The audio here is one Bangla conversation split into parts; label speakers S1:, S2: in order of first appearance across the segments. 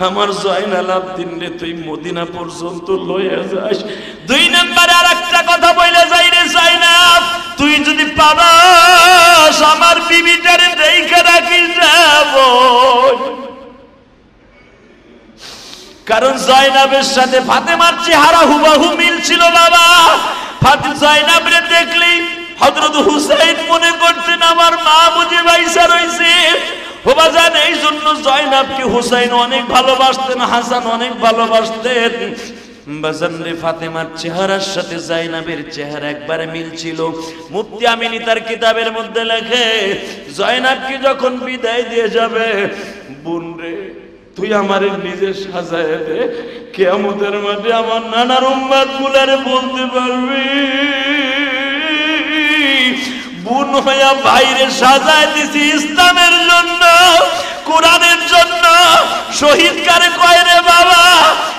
S1: আমার জয়নাল আবদিন রে তুই মদিনা পর্যন্ত লইয়া যাস। 2 নম্বরে আরেকটা কথা বলে যাই রে জয়নাব, তুই যদি পাবাস আমার বিবিটারে দেখে রাখিস যাব। কারণ জয়নাবের সাথে ফাতেমার চেহারা হুবহু মিল ছিল বাবা। জয়নাবরে দেখলেই হযরত হুসাইন মনে করতেন আমার মা বুঝি বাইসা রইছে। ও বাজান, এই জন্য জয়নাবকে হুসাইন অনেক ভালোবাসতেন, হাসান অনেক ভালোবাসতেন। বাজান রে, ফাতেমার চেহারার সাথে জয়নাবের চেহারা একবারে মিল ছিল। মুফতি আমিনী তার কিতাবের মধ্যে লেখে, জয়নাবকে যখন বিদায় দিয়ে যাবে, বোন রে তুই আমার নিজে সাজায় দে, কিয়ামতের মাঠে আমার নানার উম্মত গুলারে বলতে পারবি বোন হইয়া বাইরে সাজায় দিছি ইসলামের জন্য, কোরআনের জন্য। শহীদ কারে কয় রে বাবা?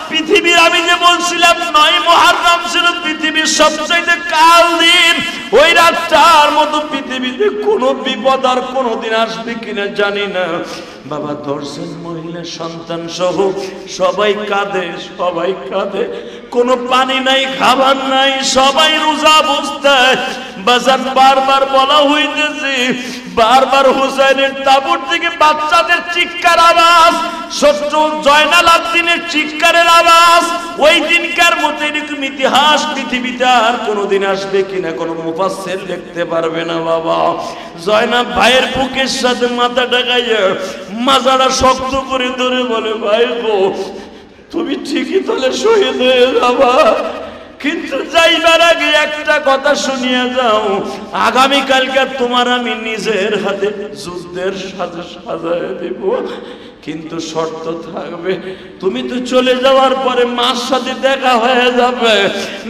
S1: পৃথিবীর, আমি যে বলছিলাম 9 মুহররম ছিল পৃথিবীর সবচেয়ে কাল দিন। ওই রাতটার মতো পৃথিবীতে কোনো বিপদ আর কোনোদিন আসবে কিনা জানি না বাবা। 10 জন মহিলা সন্তান সহ সবাই কাঁদে, সবাই কাঁদে। কোনো পানি নাই, খাবার নাই, সবাই রোজা অবস্থায়। বাজান বারবার বলা হইতেছে, বারবার হুসাইনের তাবুর থেকে বাচ্চাদের চিৎকার আওয়াজ, ছোট্ট জয়নাল আবদিনের চিৎকারের আওয়াজ। ওই দিনকার মতো এরকম ইতিহাস পৃথিবীতে আর কোনোদিন আসবে কিনা কোনো মুফাসসির লিখতে পারবে না বাবা। জয়নাব ভাইয়ের বুকের সাথে মাথা ঢাকাইয়া মাজাটা শক্ত করে ধরে বলে, ভাই গো তুমি ঠিকই তাহলে শহীদ হয়ে যাবা, কিন্তু যাইবার আগে একটা কথা শুনিয়া যাও, আগামীকালকে তোমার আমি নিজের হাতে যুদ্ধের সাজে সাজায় দেব, কিন্তু শর্ত থাকবে তুমি তো চলে যাওয়ার পরে মার সাথে দেখা হয়ে যাবে,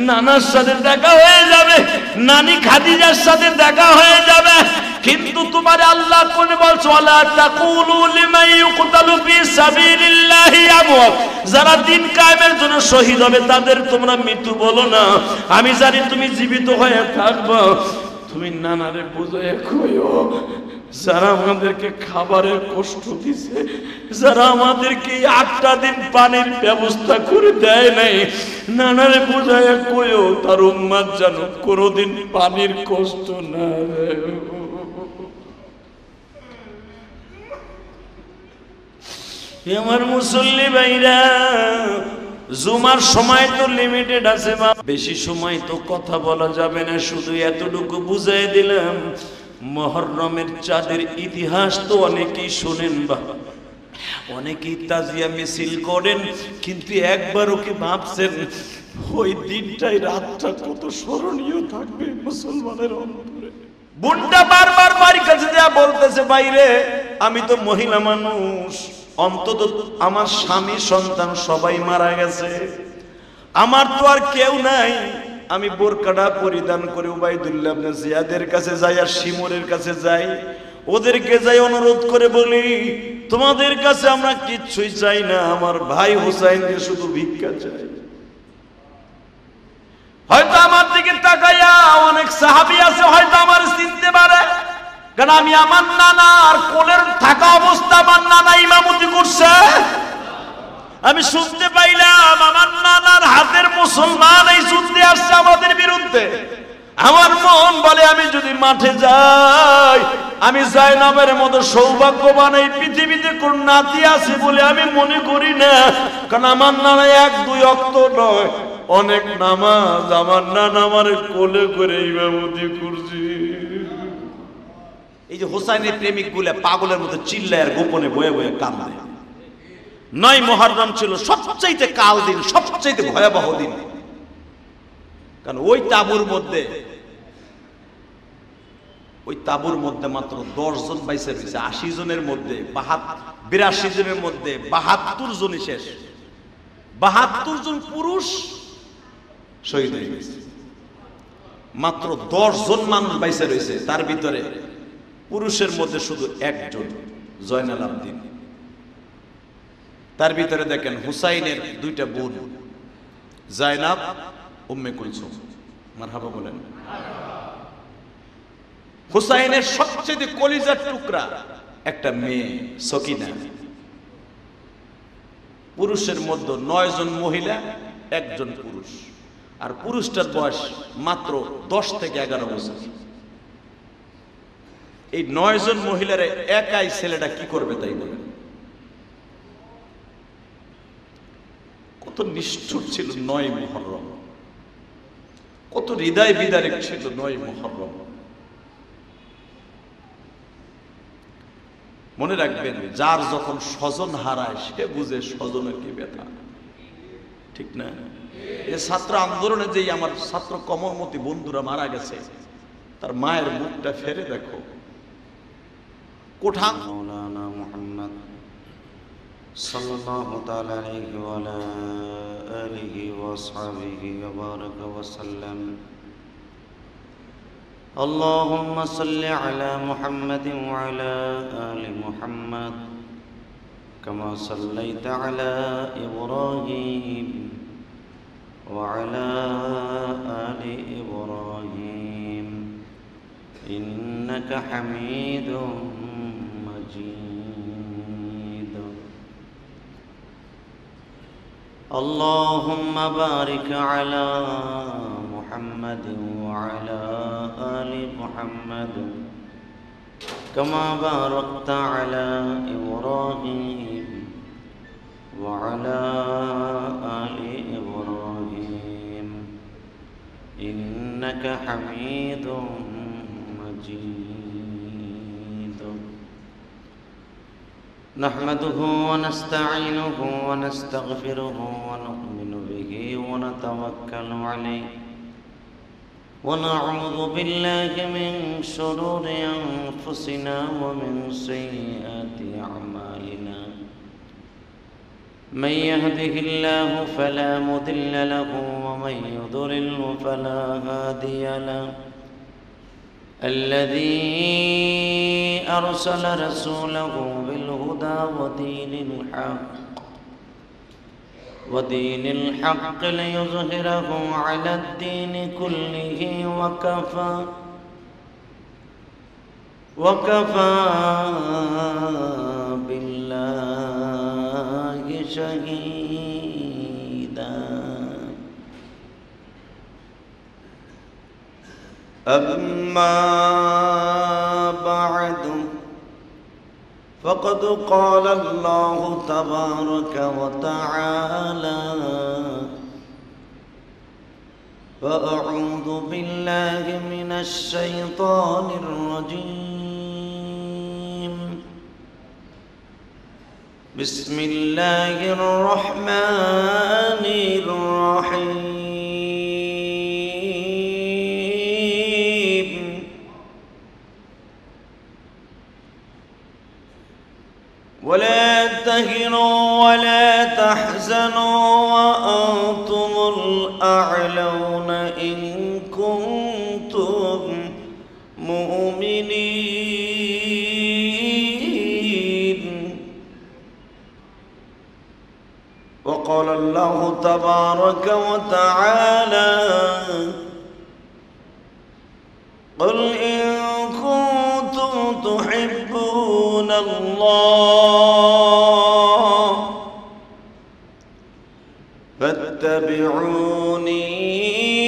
S1: নানার সাথে দেখা হয়ে যাবে, নানি খাদিজার সাথে দেখা হয়ে যাবে, কিন্তু তোমার আল্লাহ কোন বলছো, ওয়ালা তাকুলু লিমান ইউকতালু ফি সাবিলিল্লাহি আমওয়াত, যারা দিন কায়েমের জন্য শহীদ হবে তাদের তোমরা মৃত্যু বলো না। আমি জানি তুমি জীবিত হয়ে থাকবে। তুমি নানারে বুঝাইয়া কইও, যারা আমাদেরকে খাবারের কষ্ট দিছে, যারা আমাদেরকে 8টা দিন পানির ব্যবস্থা করে দেয় নাই, নানারে বুঝাইয়া কইও তার উম্মত যেন কোনোদিন পানির কষ্ট না দেয়। আমার মুসল্লি ভাইরা, জুমার সময় তো লিমিটেড আছে, বেশি সময় তো কথা বলা যাবে না, শুধু এতটুকু বুঝাই দিলাম। মুহররমের চাঁদের ইতিহাস তো অনেকেই শোনেন বা অনেকেই তাজিয়া মিছিল করেন, কিন্তু একবারও কি ভাবছেন ওই দিনটাই, রাতটা কত স্মরণীয় থাকবে মুসলমানের অন্তরে? বুনটা বারবার বাড়ির কাছে যা বলতেছে, বাইরে আমি তো মহিলা মানুষ, অন্তত আমার স্বামী সন্তান সবাই মারা গেছে, আমার তো আর কেউ নাই। আমি বোরকাটা পরিধান করে উবাইদুল্লাহ ইবনে জিয়াদের কাছে যাই আর শিমুরের কাছে যাই, ওদেরকে যাই অনুরোধ করে বলি, তোমাদের কাছে আমরা কিচ্ছুই চাই না, আমার ভাই হুসাইনকে শুধু ভিক্ষা চাই। হয়তো আমার দিকে তাকাইয়া অনেক সাহাবী আছে হয়তো আমার চিনতে পারে, কারণ আমি আমার নানার কোলের থাকা অবস্থা আমার নানা ইমামতি করছে, আমি শুনতে পাইলাম আমার নানার হাতের মুসলমান এই যুদ্ধে আসছে আমাদের বিরুদ্ধে। আমার মন বলে আমি যদি মাঠে যাই, আমি জয়নাবের মতো সৌভাগ্যবান এই পৃথিবীতে কোন নাতি আছে বলে আমি মনে করি না, কারণ আমার নানা 1-2 ওয়াক্ত নয়, অনেক নামাজ আমার নানা আমার কোলে করে ইমামতি করছে।
S2: এই যে হোসাইনের প্রেমিক গুলা পাগলের মতো চিল্লায় আর গোপনে বয়ে বয়ে কাঁদে। 9 মুহররম ছিল সবচাইতে কাল দিন, সবচাইতে ভয়াবহ দিন, কারণ ওই তাবুর মধ্যে মাত্র 10 জন বাইসে রয়েছে। 80 জনের মধ্যে 82 জনের মধ্যে 72 জনই শেষ, 72 জন পুরুষ শহীদ হয়ে গেছে, মাত্র 10 জন মানুষ বাইসে রয়েছে, তার ভিতরে পুরুষের মধ্যে শুধু একজন জয়নাল আবদিন। তার ভিতরে দেখেন হুসাইনের 2টা বোন, জায়নাব, উম্মে কুলসুম, মারহাবা বলেন। হুসাইনের সবচেয়ে কলিজার টুকরা একটা মেয়ে সকিনা, পুরুষের মধ্যে 9 জন মহিলা, 1 জন পুরুষ। আর পুরুষটার বয়স মাত্র 10 থেকে 11 বছর। এই 9 জন মহিলার একাই ছেলেটা কি করবে তাই বলে? কত নিষ্ঠুর ছিল 9 মুহররম, কত হৃদয় বিদারক ছিল 9 মুহররম। মনে রাখবেন, যার যখন স্বজন হারায় সে বুঝে স্বজনের কি ব্যথা, ঠিক না? এই ছাত্র আন্দোলনে যেই আমার ছাত্র কমলমতি বন্ধুরা মারা গেছে, তার মায়ের মুখটা ফেরে দেখো। কোঠা
S3: مولانا محمد صلى الله تعالى عليه وعلى آله وأصحابه وبارك وسلم. اللهم صل على محمد وعلى آل محمد كما صليت على إبراهيم وعلى آل إبراهيم إنك حميد مجيد. اللهم بارك على محمد وعلى آل محمد كما باركت على إبراهيم وعلى آل إبراهيم إنك حميد مجيد. نحمده ونستعينه ونستغفره ونؤمن به ونتوكل عليه ونعوذ بالله من شرور أنفسنا ومن سيئات أعمالنا. من يهده الله فلا مضل له ومن يضلل فلا هادي له. الذي أرسل رسوله بالهدى ودين الحق ليظهره على الدين كله وكفى بالله شهيدا. أما بعد فقد قال الله تبارك وتعالى: فأعوذ بالله من الشيطان الرجيم. بسم الله الرحمن الرحيم. ولا تهنوا ولا تحزنوا وأنتم الأعلون إن كنتم مؤمنين. وقال الله تبارك وتعالى: قل إن كنتم تحبون الله فاتبعوني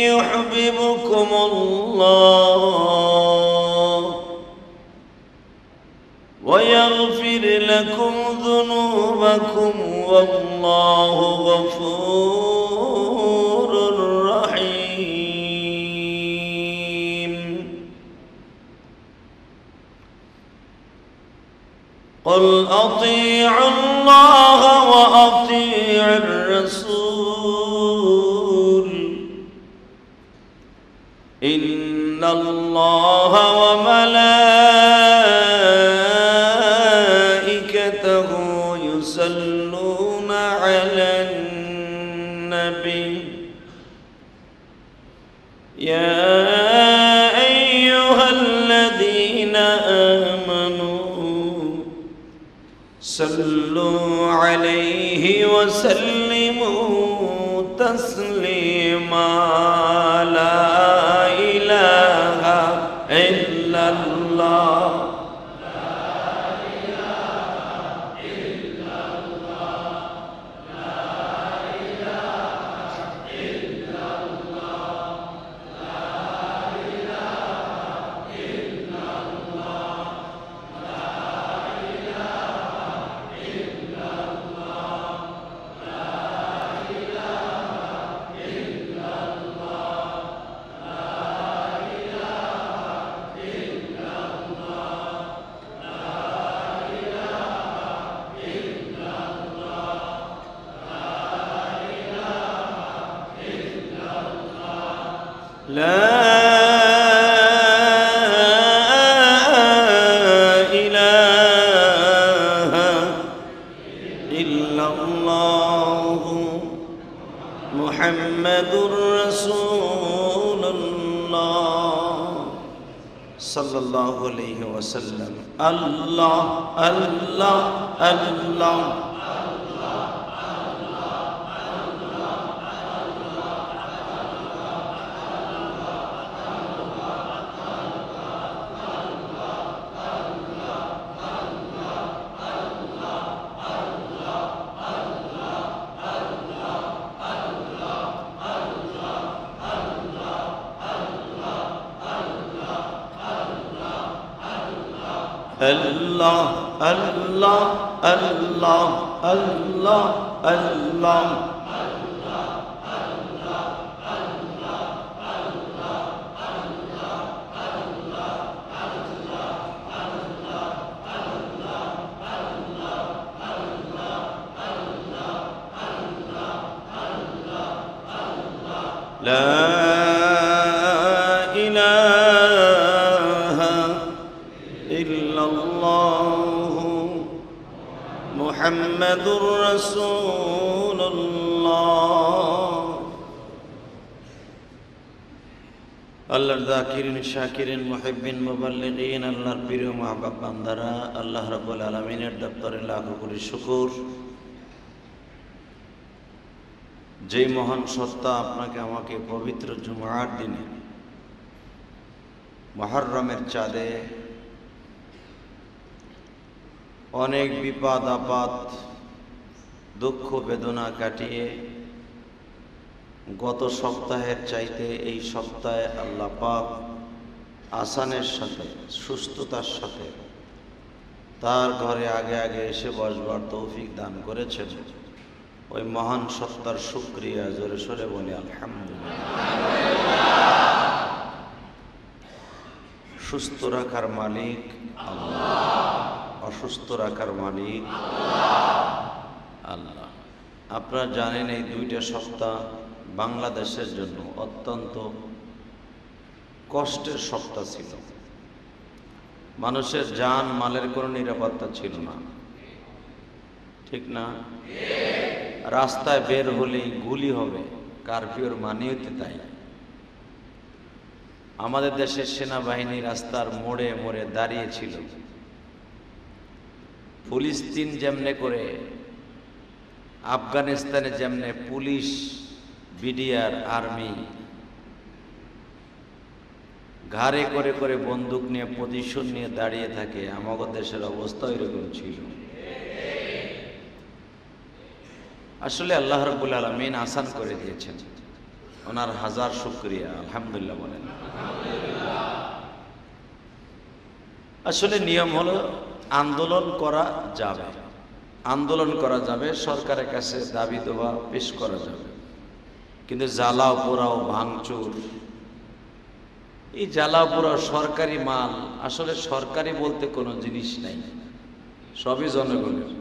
S3: يحببكم الله ويغفر لكم ذنوبكم والله غفور رحيم. قل أطيعوا الله وأطيعوا الرسول إن الله وملائكته يصلون على النبي يا أيها الذين آمنوا صلوا عليه وسلموا تسليما. لا إله إلا الله لا إله إلا الله محمد رسول الله صلى الله عليه وسلم الله الله الله الله الله الله الله الله لا إله إلا الله محمد رسول الله আল্লাহর যাকিরিন শাকিরিন মুহিব্বিন মুবাল্লিগিন আল্লাহর প্রিয় মাহবুব বান্দারা আল্লাহ রাব্বুল আলামিনের দপ্তরে লাখো কোটি শুকর যেই মহান সত্তা আপনাকে আমাকে পবিত্র জুমার দিনে মুহররমের চাঁদে অনেক বিপদ আপদ দুঃখ বেদনা কাটিয়ে গত সপ্তাহের চাইতে এই সপ্তাহে আল্লাহ পাক আসানের সাথে সুস্থতার সাথে তার ঘরে আগে আগে এসে বসবার তৌফিক দান করেছেন ওই মহান সত্তার শুকরিয়া জোরে সোরে বলি আলহামদুলিল্লাহ। সুস্থ রাখার মালিক আল্লাহ, অসুস্থ রাখার মালিক আল্লাহ। আপনারা জানেন এই দুইটা সপ্তাহ বাংলাদেশের জন্য অত্যন্ত কষ্টের সপ্তাহ ছিল। মানুষের জান মালের কোনো নিরাপত্তা ছিল না, ঠিক না? রাস্তায় বের হলেই গুলি হবে, কারফিউর মানিয়েতে তাই। আমাদের দেশের সেনাবাহিনী রাস্তার মোড়ে মোড়ে দাঁড়িয়েছিল। ফিলিস্তিন যেমনে করে, আফগানিস্তানে যেমনে পুলিশ, বিডিআর, আর্মি ঘাড়ে করে করে বন্দুক নিয়ে পজিশন নিয়ে দাঁড়িয়ে থাকে, আমাদের দেশের অবস্থা এরকম ছিল। আসলে আল্লাহ রাব্বুল আলামিন আসান করে দিয়েছেন, ওনার হাজার শুকরিয়া, আলহামদুলিল্লাহ বলেন। আসলে নিয়ম হলো আন্দোলন করা যাবে, আন্দোলন করা যাবে, সরকারের কাছে দাবি দেওয়া পেশ করা যাবে, কিন্তু জ্বালাও পোড়াও ভাঙচুর, এই জ্বালাও পোড়াও সরকারি মাল, আসলে সরকারি বলতে কোনো জিনিস নাই, সবই জনগণের,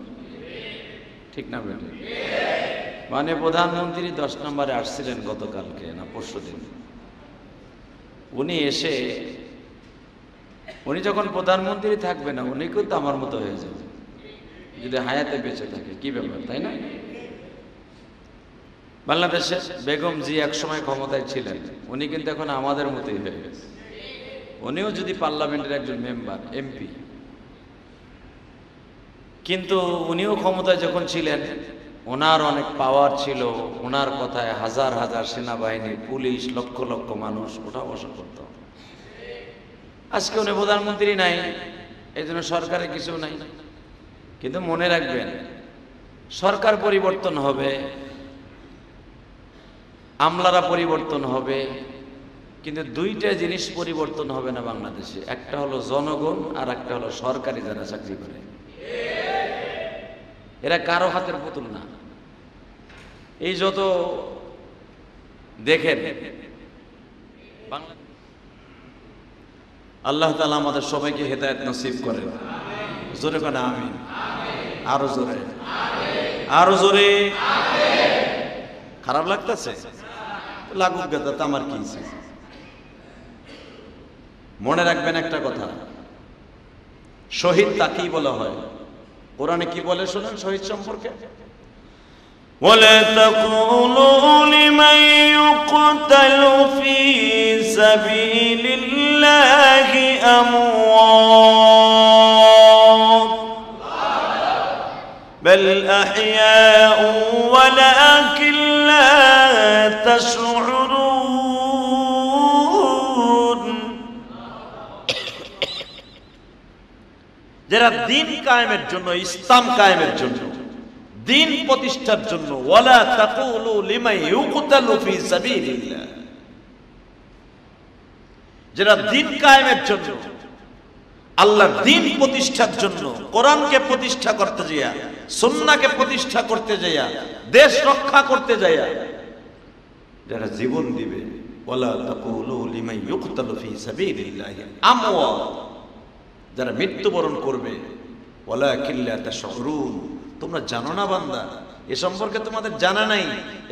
S3: ঠিক না বেটা? মানে প্রধানমন্ত্রী 10 নম্বরে আসছিলেন গতকালকে না পরশুদিন। উনি এসে, উনি যখন প্রধানমন্ত্রী থাকবে না, উনি কিন্তু আমার মতো হয়ে যাবে যদি হায়াতে বেঁচে থাকে। কি ব্যাপার, তাই না? বাংলাদেশে বেগম জি এক সময় ক্ষমতায় ছিলেন, উনি কিন্তু এখন আমাদের মতোই হয়ে গেছে। উনিও যদি পার্লামেন্টের একজন মেম্বার, এমপি, কিন্তু উনিও ক্ষমতায় যখন ছিলেন ওনার অনেক পাওয়ার ছিল, ওনার কথায় হাজার হাজার সেনাবাহিনী, পুলিশ, লক্ষ লক্ষ মানুষ ওঠা বসা করত। আজকে উনি প্রধানমন্ত্রী নাই, এই জন্য সরকারে কিছু নাই। কিন্তু মনে রাখবেন, সরকার পরিবর্তন হবে, আমলারা পরিবর্তন হবে, কিন্তু দুইটা জিনিস পরিবর্তন হবে না বাংলাদেশে। একটা হলো জনগণ, আর একটা হলো সরকারি যারা চাকরি করে। এরা কারো হাতের পুতুল না। এই যত দেখেন, আল্লাহ তাআলা আমাদের সবাইকে হেদায়েত নসিব করেন। জোরে করে আমিন, আরো জোরে, আরো জোরে। খারাপ লাগতেছে? লাগুক গেতা, আমার কি,
S2: মনে রাখবেন একটা কথা, শহীদ তাকেই বলা হয়। কোরআনে কি বলে শোনেন শহীদ সম্পর্কে?
S1: ولا تقولوا لمن يقتل في سبيل الله أموات بل أحياء ولكن لا تشعرون।
S2: যারা দ্বীন কায়েমের জন্য, ইসলাম কায়েমের জন্য, দ্বীন প্রতিষ্ঠার জন্য, ওয়ালা তাকুলু লিমান ইউকতালু ফি সাবিলিল্লাহ, যারা দ্বীন কায়েমের জন্য, আল্লাহর দ্বীন প্রতিষ্ঠার জন্য, কোরআনকে প্রতিষ্ঠা করতে যাইয়া, সুন্নাহকে প্রতিষ্ঠা করতে যাইয়া, দেশ রক্ষা করতে যাইয়া যারা জীবন দিবে, ওয়ালা তাকুলু লিমান ইউকতালু ফি সাবিলিল্লাহ আমওয়াত, যারা মৃত্যুবরণ করবে, ওয়ালাকিন লা তাশউরুন, তোমরা জানো না বান্দা, এ সম্পর্কে তোমাদের জানা নাই,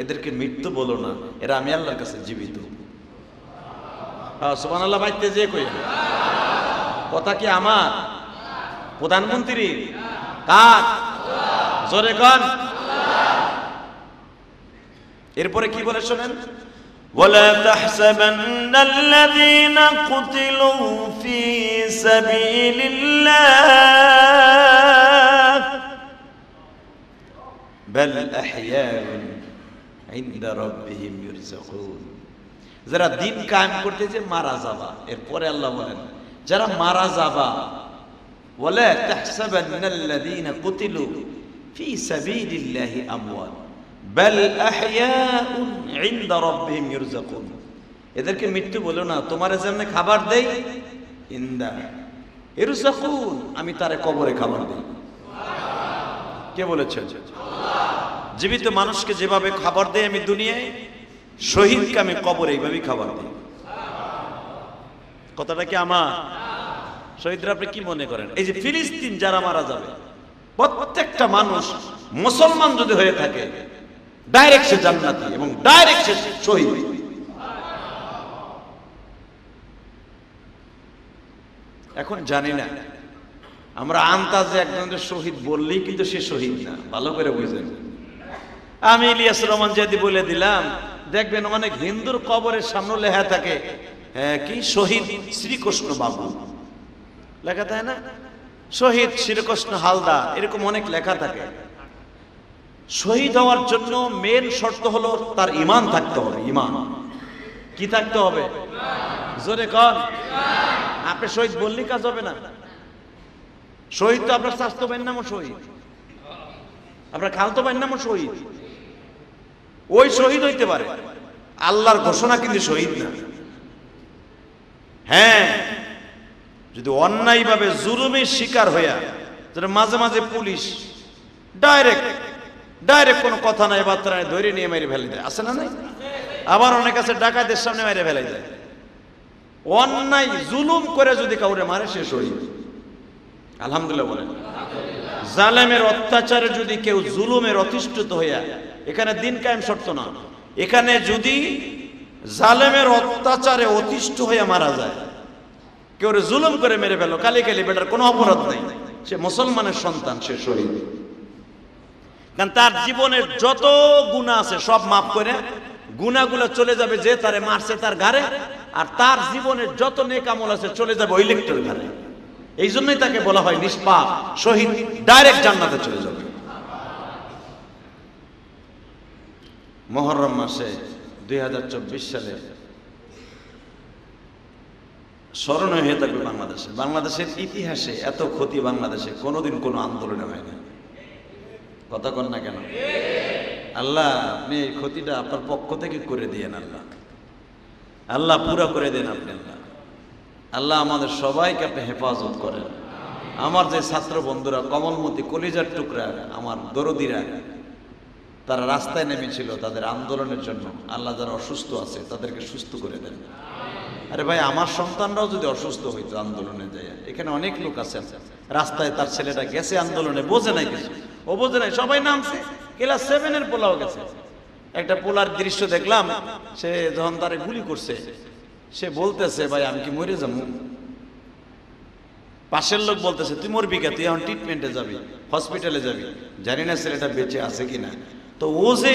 S2: এদেরকে মৃত্যু বলো না, এরা আমি আল্লাহর কাছে জীবিত। সুবহানাল্লাহ বাইতে যে কই, কথা কি আমার প্রধানমন্ত্রী? কার? জোরে কোন? এরপরে কি বলে শোনেন,
S1: ولا تحسبن الذين قتلوا في سبيل الله
S2: بل أحياء عند ربهم يرزقون। যারা দ্বীন কায়েম করতে যে মারা যাবা, এরপরে আল্লাহ বলেন যারা মারা যাবা, ওয়ালা তাহসাবান্নাল্লাযীনা কুতিলু ফি সাবিলিল্লাহি আমওয়াত বাল আহইয়াউন ইনদা রাব্বিহিম ইরযাকুন, এদেরকে মৃত্যু বলো না, তোমার যেমন খাবার দেই, ইনদা ইরযাকুন, আমি তারে কবরে খাবার দেই। কে বলেছেন? জীবিত মানুষকে যেভাবে খাবার দেই আমি দুনিয়ায়, শহীদকে আমি কবরে এইভাবেই খাবার দিই। কথাটা কি আমার? শহীদরা আপনি কি মনে করেন? এই যে ফিলিস্তিন যারা মারা যাবে, প্রত্যেকটা মানুষ মুসলমান যদি হয়ে থাকে, ডাইরেক্ট সে জান্নাতি এবং ডাইরেক্ট সে শহীদ। এখন জানি না, আমরা আন্তাজে একজনের শহীদ বললেই কিন্তু সে শহীদ না, ভালো করে বুঝেন। আমি ইলিয়াস রহমান যদি বলে দিলাম, দেখবেন অনেক হিন্দুর কবরের সামনে লেখা থাকে কি শহীদ শ্রীকৃষ্ণ বাবু লেখা থাকে না, শহীদ শ্রীকৃষ্ণ হালদার, এরকম অনেক লেখা থাকে। শহীদ হওয়ার জন্য মেন শর্ত হলো তার ঈমান থাকতে হবে। ঈমান কি থাকতে হবে? জোরে কন। আপনি শহীদ বললেই কাজ হবে না। শহীদ তো আপনার স্বাস্থ্য পাইন নামও শহীদ, আপনার খালতো পাইন নামও শহীদ, ওই শহীদ হইতে পারে, আল্লাহর ঘোষণা কিন্তু শহীদ না। হ্যাঁ, যদি অন্যায়ভাবে জুলুমের শিকার হইয়া, যেটা মাঝে মাঝে পুলিশ ডাইরেক্ট কোনো কথা নাই বার্তা নাই ধরে নিয়ে মেরে ফেলে দেয়, আছে না? নাই? আবার অনেক আছে ডাকাতের সামনে মেরে ফেলে দেয়। অন্যায় জুলুম করে যদি কাউরে মারে সে শহীদ। আলহামদুলিল্লাহ বলেন। জালেমের অত্যাচারে যদি কেউ জুলুমের অতিষ্ঠিত হইয়া, এখানে দিন কায়েম শর্ত না, এখানে যদি জালেমের অত্যাচারে অতিষ্ঠ হইয়া মারা যায়, কেউ জুলুম করে মেরে ফেলো, কালি কালি বেটার কোনো অপরাধ নাই, সে মুসলমানের সন্তান, সে শহীদ। কারণ তার জীবনের যত গুনাহ আছে সব মাফ করে গুনাহগুলো চলে যাবে যে তারে মারছে তার ঘাড়ে, আর তার জীবনের যত নেক আমল আছে চলে যাবে ওই লোকটার ঘাড়ে। এই জন্যই তাকে বলা হয় নিষ্পাপ শহীদ, ডাইরেক্ট জান্নাতে চলে যাবে। মুহররম মাসে 2024 সালে স্মরণ হয়ে থাকবে বাংলাদেশের ইতিহাসে এত ক্ষতি বাংলাদেশে কোনোদিন কোনো আন্দোলনে হয় না। কথা কন না কেন? আল্লাহ আপনি এই ক্ষতিটা আপনার পক্ষ থেকে করে দিয়েন, আল্লাহ পুরো করে দেন আপনি। আল্লাহ আমাদের সবাইকে আপনি হেফাজত করেন। আমার যে ছাত্র বন্ধুরা, কমলমতি কলিজার টুকরা, আমার দরদিরা, তারা রাস্তায় নেমেছিল তাদের আন্দোলনের জন্য। আল্লাহ যারা অসুস্থ আছে তাদেরকে সুস্থ করে দেন। আরে ভাই, আমার সন্তানরাও যদি অসুস্থ হইতো আন্দোলনে যায়, এখানে অনেক লোক আছেন রাস্তায়, তার ছেলেটা গেছে আন্দোলনে, বোঝে নাই কিছু, ও বোঝে নাই, সবাই নামছে, ক্লাস 7-এর পোলাও গেছে। একটা পোলার দৃশ্য দেখলাম, সে যখন তারে গুলি করছে, সে বলতেছে ভাই আমি কি মরে যাবো, পাশের লোক বলতেছে তুই মরবি কে, তুই এখন ট্রিটমেন্টে যাবি, হসপিটালে যাবি, জানি না ছেলেটা বেঁচে আছে কিনা। তো ও যে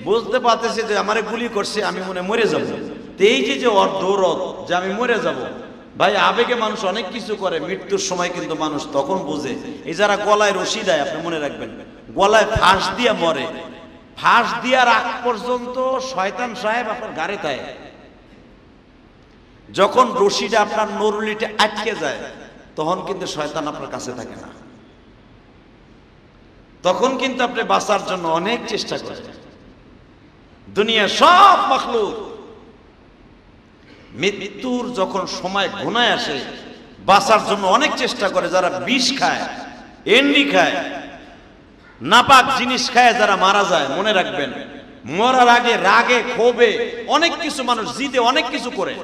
S2: বুঝতে পারতেছে যে আমারে গুলি করছে, আমি মনে মরে যাব। তো এই যে ওর দৌড়ত যে আমি মরে যাব, ভাই আবেগে মানুষ অনেক কিছু করে, মৃত্যুর সময় কিন্তু মানুষ তখন বুঝে। এই যারা গলায় রশি দেয়, আপনি মনে রাখবেন, গলায় ফাঁস দিয়ে মরে, ফাঁস দেওয়ার আগ পর্যন্ত শয়তান সাহেব আপনার গাড়ি থাকে। যখন রশিটা আপনার নরুলিতে আটকে যায়, তখন কিন্তু শয়তান আপনার কাছে থাকে না, তখন কিন্তু আপনি বাঁচার জন্য অনেক চেষ্টা করেন। দুনিয়া সব মাখলুক মৃত্যুর যখন সময় ঘনায় আসে, বাঁচার জন্য অনেক চেষ্টা করে। যারা বিষ খায়, এন্ডি খায়, নাপাক জিনিস খায়, যারা মারা যায়, মনে রাখবেন মরার আগে রাগে ক্ষোভে অনেক কিছু মানুষ জিদে অনেক কিছু করে।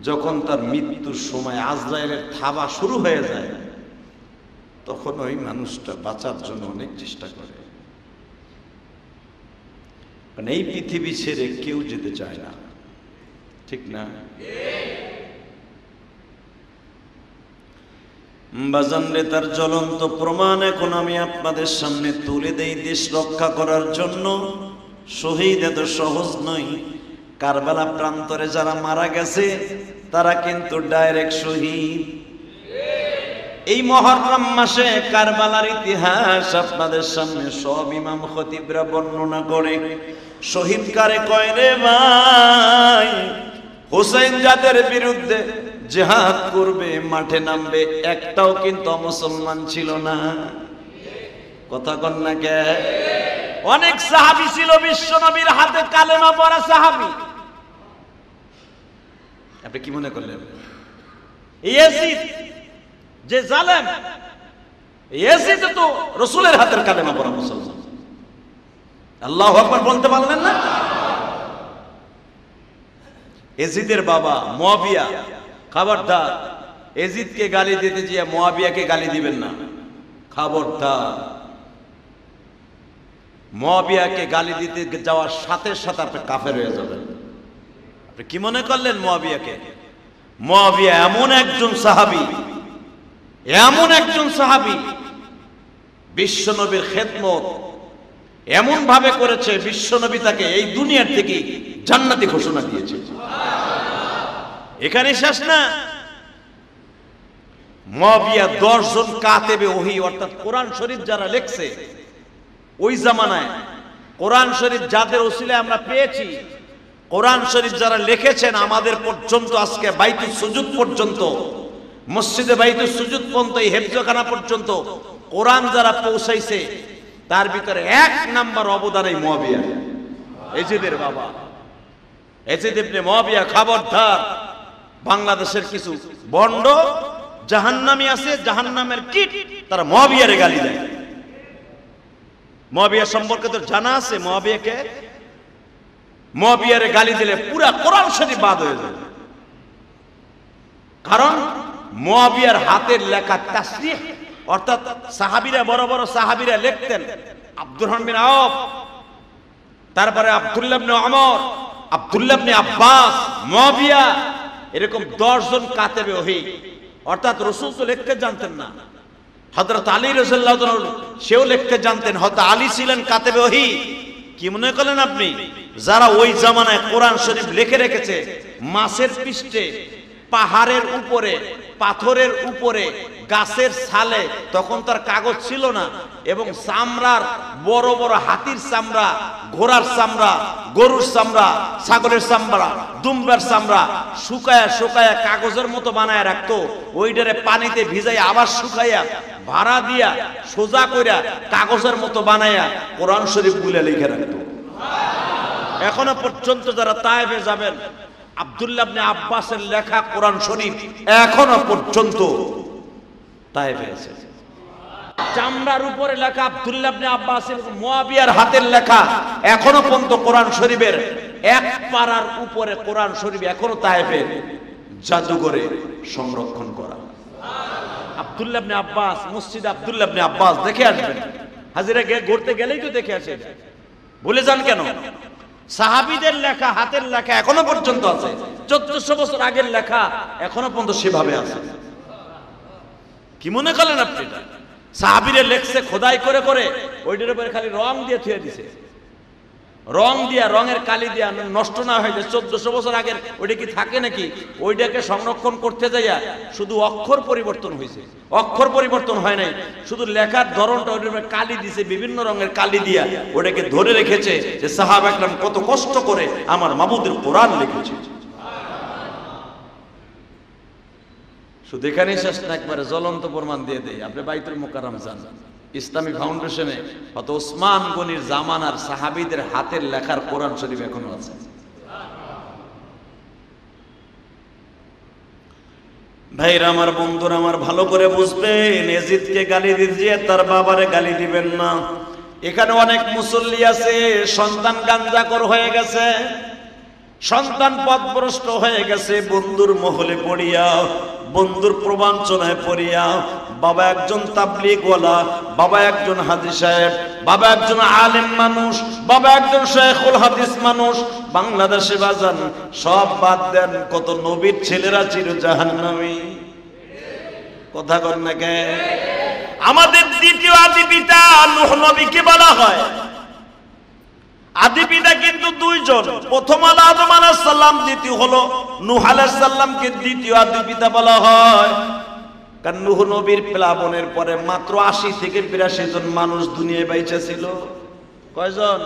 S2: যখন তার মৃত্যুর সময় আজরাইলের থাবা শুরু হয়ে যায়, তখন ওই মানুষটা বাঁচার জন্য অনেক চেষ্টা করে। কারণ এই পৃথিবী ছেড়ে কেউ যেতে চায় না, ঠিক না? বাজানরে, তার জ্বলন্ত প্রমাণ এখন আমি আপনাদের সামনে তুলে দেই। দেশ রক্ষা করার জন্য শহীদ এত সহজ নয়। কারবালা প্রান্তরে যারা মারা গেছে, তারা কিন্তু ডাইরেক্ট শহীদ। এই মুহররম মাসে কারবালার ইতিহাস আপনাদের সামনে সব ইমাম খতিবরা বর্ণনা করে। শহীদ কারে কয় রে ভাই? হুসাইন যাদের বিরুদ্ধে জিহাদ করবে, মাঠে নামবে, একটাও কিন্তু মুসলমান ছিল না। কথা কন না কে? অনেক সাহাবী ছিল বিশ্ব নবীর হাতে কালেমা পড়া সাহাবী। আপনি কি মনে করলেন ইয়াজিদ যে জালেম, ইয়াজিদ তো রাসূলের হাতের কালেমা পড়া মুসলমান? আল্লাহু আকবার বলতে পারলেন না? ইয়াজিদের বাবা মুয়াবিয়া, খবরদার ইয়াজিদকে গালি দিতে গিয়ে মুয়াবিয়াকে গালি দিবেন না, খবরদার। মুয়াবিয়াকে গালি দিতে যাওয়ার সাথে সাথে আপনি কাফের হয়ে যাবেন। আপনি কি মনে করলেন মুয়াবিয়াকে? মুয়াবিয়া এমন একজন সাহাবী, এমন একজন সাহাবী, বিশ্বনবীর খেদমত এমন ভাবে করেছে, বিশ্বনবী তাকে এই দুনিয়ার থেকে জান্নাতি ঘোষণা দিয়েছে। এখানে শেষ না। মুয়াবিয়া 10 জন কাতেবে ওহী, অর্থাৎ কোরআন শরীফ যারা লিখছে ওই জামানায়, কোরআন শরীফ যাদের ওসিলায় আমরা পেয়েছি, কোরআন শরীফ যারা লিখেছেন আমাদের পর্যন্ত, আজকে বাইতুল সুজুদ পর্যন্ত, মসজিদে বাইতুল সুজুদ পর্যন্ত, এই হেফজখানা পর্যন্ত কোরআন যারা পৌঁছাইছে, তার ভিতরে 1 নাম্বার অবদান এই মুয়াবিয়া, ইয়াজিদের বাবা ইয়াজিদ ইবনে মুয়াবিয়া। খবরদার, বাংলাদেশের কিছু বন্ড জাহান্নামী আছে, জাহান্নামের কীট, তারা মুয়াবিয়ারে গালি দেয়। মুয়াবিয়া সম্পর্কে তো জানা আছে, মুয়াবিয়াকে, মুয়াবিয়ারে গালি দিলে পুরা কোরআন শরীফ বাদ হয়ে যায়। কারণ মুয়াবিয়ার হাতের লেখা তাসরিহ, অর্থাৎ সাহাবীরা, বড় বড় সাহাবীরা লিখতেন। আব্দুর রহমান বিন আওফ, তারপরে আব্দুল্লাহ ইবনে ওমর, আব্দুল্লাহ ইবনে আব্বাস, মুয়াবিয়া, এরকম 10 জন কাতেবে ওহী। অর্থাৎ রাসূল তো লিখতে জানতেন না, হযরত আলী রাদিয়াল্লাহু তাআলা সেও লিখতে জানতেন, হযরত আলী ছিলেন কাতেবে ওহী। কি মনে করলেন আপনি? যারা ওই জামানায় কোরআন শরীফ লিখে রেখেছে, মাছের পৃষ্ঠে, পাহাড়ের উপরে, পাথরের উপরে, গাছের ছালে, তখন তার কাগজ ছিল না, এবং চামড়ার, বড় বড় হাতির চামড়া, ঘোড়ার চামড়া, গরুর চামড়া, ছাগলের চামড়া, দুম্বার চামড়া শুকায়া শুকায়া কাগজের মতো বানায় রাখতো। ওইটারে পানিতে ভিজাই আবার শুকাইয়া ভাড়া দিয়া সোজা কইরা কাগজের মতো বানাইয়া কোরআন শরীফ গুলা লিখে রাখতো। এখনো পর্যন্ত যারা তায়েফে যাবেন, আব্দুল্লাহ ইবনে আব্বাসের লেখা কোরআন শরীফ এখনো পর্যন্ত তায়েফে আছে। চামড়ার উপরে লেখা আব্দুল্লাহ ইবনে আব্বাসের, মুয়াবিয়ার হাতের লেখা এখনো পর্যন্ত কোরআন শরীফের 1 পারার উপরে কোরআন শরীফ এখনো তায়েফে জাদুঘরে সংরক্ষণ করা। আব্দুল্লাহ ইবনে আব্বাস, মসজিদ আব্দুল্লাহ ইবনে আব্বাস দেখে আসবেন, হাজিরা ঘুরতে গেলেই তো দেখে আসেন, ভুলে যান কেন? সাহাবীদের লেখা, হাতের লেখা এখনো পর্যন্ত আছে। 1400 বছর আগের লেখা এখনো পর্যন্ত সেভাবে আছে। কি মনে করলেন আপনি? এটা সাহাবীরে লেখছে খোদাই করে করে, ওইটার উপরে খালি রং দিয়ে থুয়ে দিছে, রং দিয়া, রঙের কালি দিয়া নষ্ট না হয়ে যায়। 1400 বছর আগের ওইটা কি থাকে নাকি? ওইটাকে সংরক্ষণ করতে যাইয়া শুধু অক্ষর পরিবর্তন হয়েছে, অক্ষর পরিবর্তন হয় নাই, শুধু লেখার ধরনটা ওইটার উপরে কালি দিছে, বিভিন্ন রঙের কালি দিয়া ওটাকে ধরে রেখেছে যে সাহাবা একরাম কত কষ্ট করে আমার মাবুদের কোরআন লিখেছে। শুধু এখানেই শেষ না, একবারে জ্বলন্ত প্রমাণ দিয়ে দেয়। আপনি বাইতুল মুকাররম যান, ইসলামী ফাউন্ডেশনে হত ওসমান গনির জামানার সাহাবীদের হাতের লেখার কোরআন শরীফ এখনো আছে। ভাইরা আমার, বন্ধুরা আমার, ভালো করে বুঝবেন, এজিদকে গালি দিয়ে তার বাবারে গালি দিবেন না। এখানে অনেক মুসল্লি আছে, সন্তান গাঞ্জাখোর হয়ে গেছে, সন্তান পথভ্রষ্ট হয়ে গেছে, বন্ধুর মহলে পড়িয়া, বন্ধুর প্রবঞ্চনায় পড়িয়া, বাবা একজন তাবলীগওয়ালা, বাবা একজন হাজী সাহেব, বাবা একজন আলেম মানুষ, বাবা একজন শাইখুল হাদিস মানুষ, বাংলাদেশে বাজান সব বাদ দেন, কত নবীর ছেলেরা চির জাহান্নামী। কথা কর না কে?
S1: আমাদের দ্বিতীয় আদি পিতা নূহ নবীকে বলা হয়। আদি পিতা কিন্তু দুইজন, প্রথম হলো আদম আলাইহিস সালাম, দ্বিতীয় হলো নূহ আলাইহিস সালামকে দ্বিতীয় আদি পিতা বলা হয়।
S2: কারণ নূহ নবীর প্লাবনের পরে মাত্র 80 থেকে 82 জন মানুষ দুনিয়ায় বাইচা ছিল। কয়জন?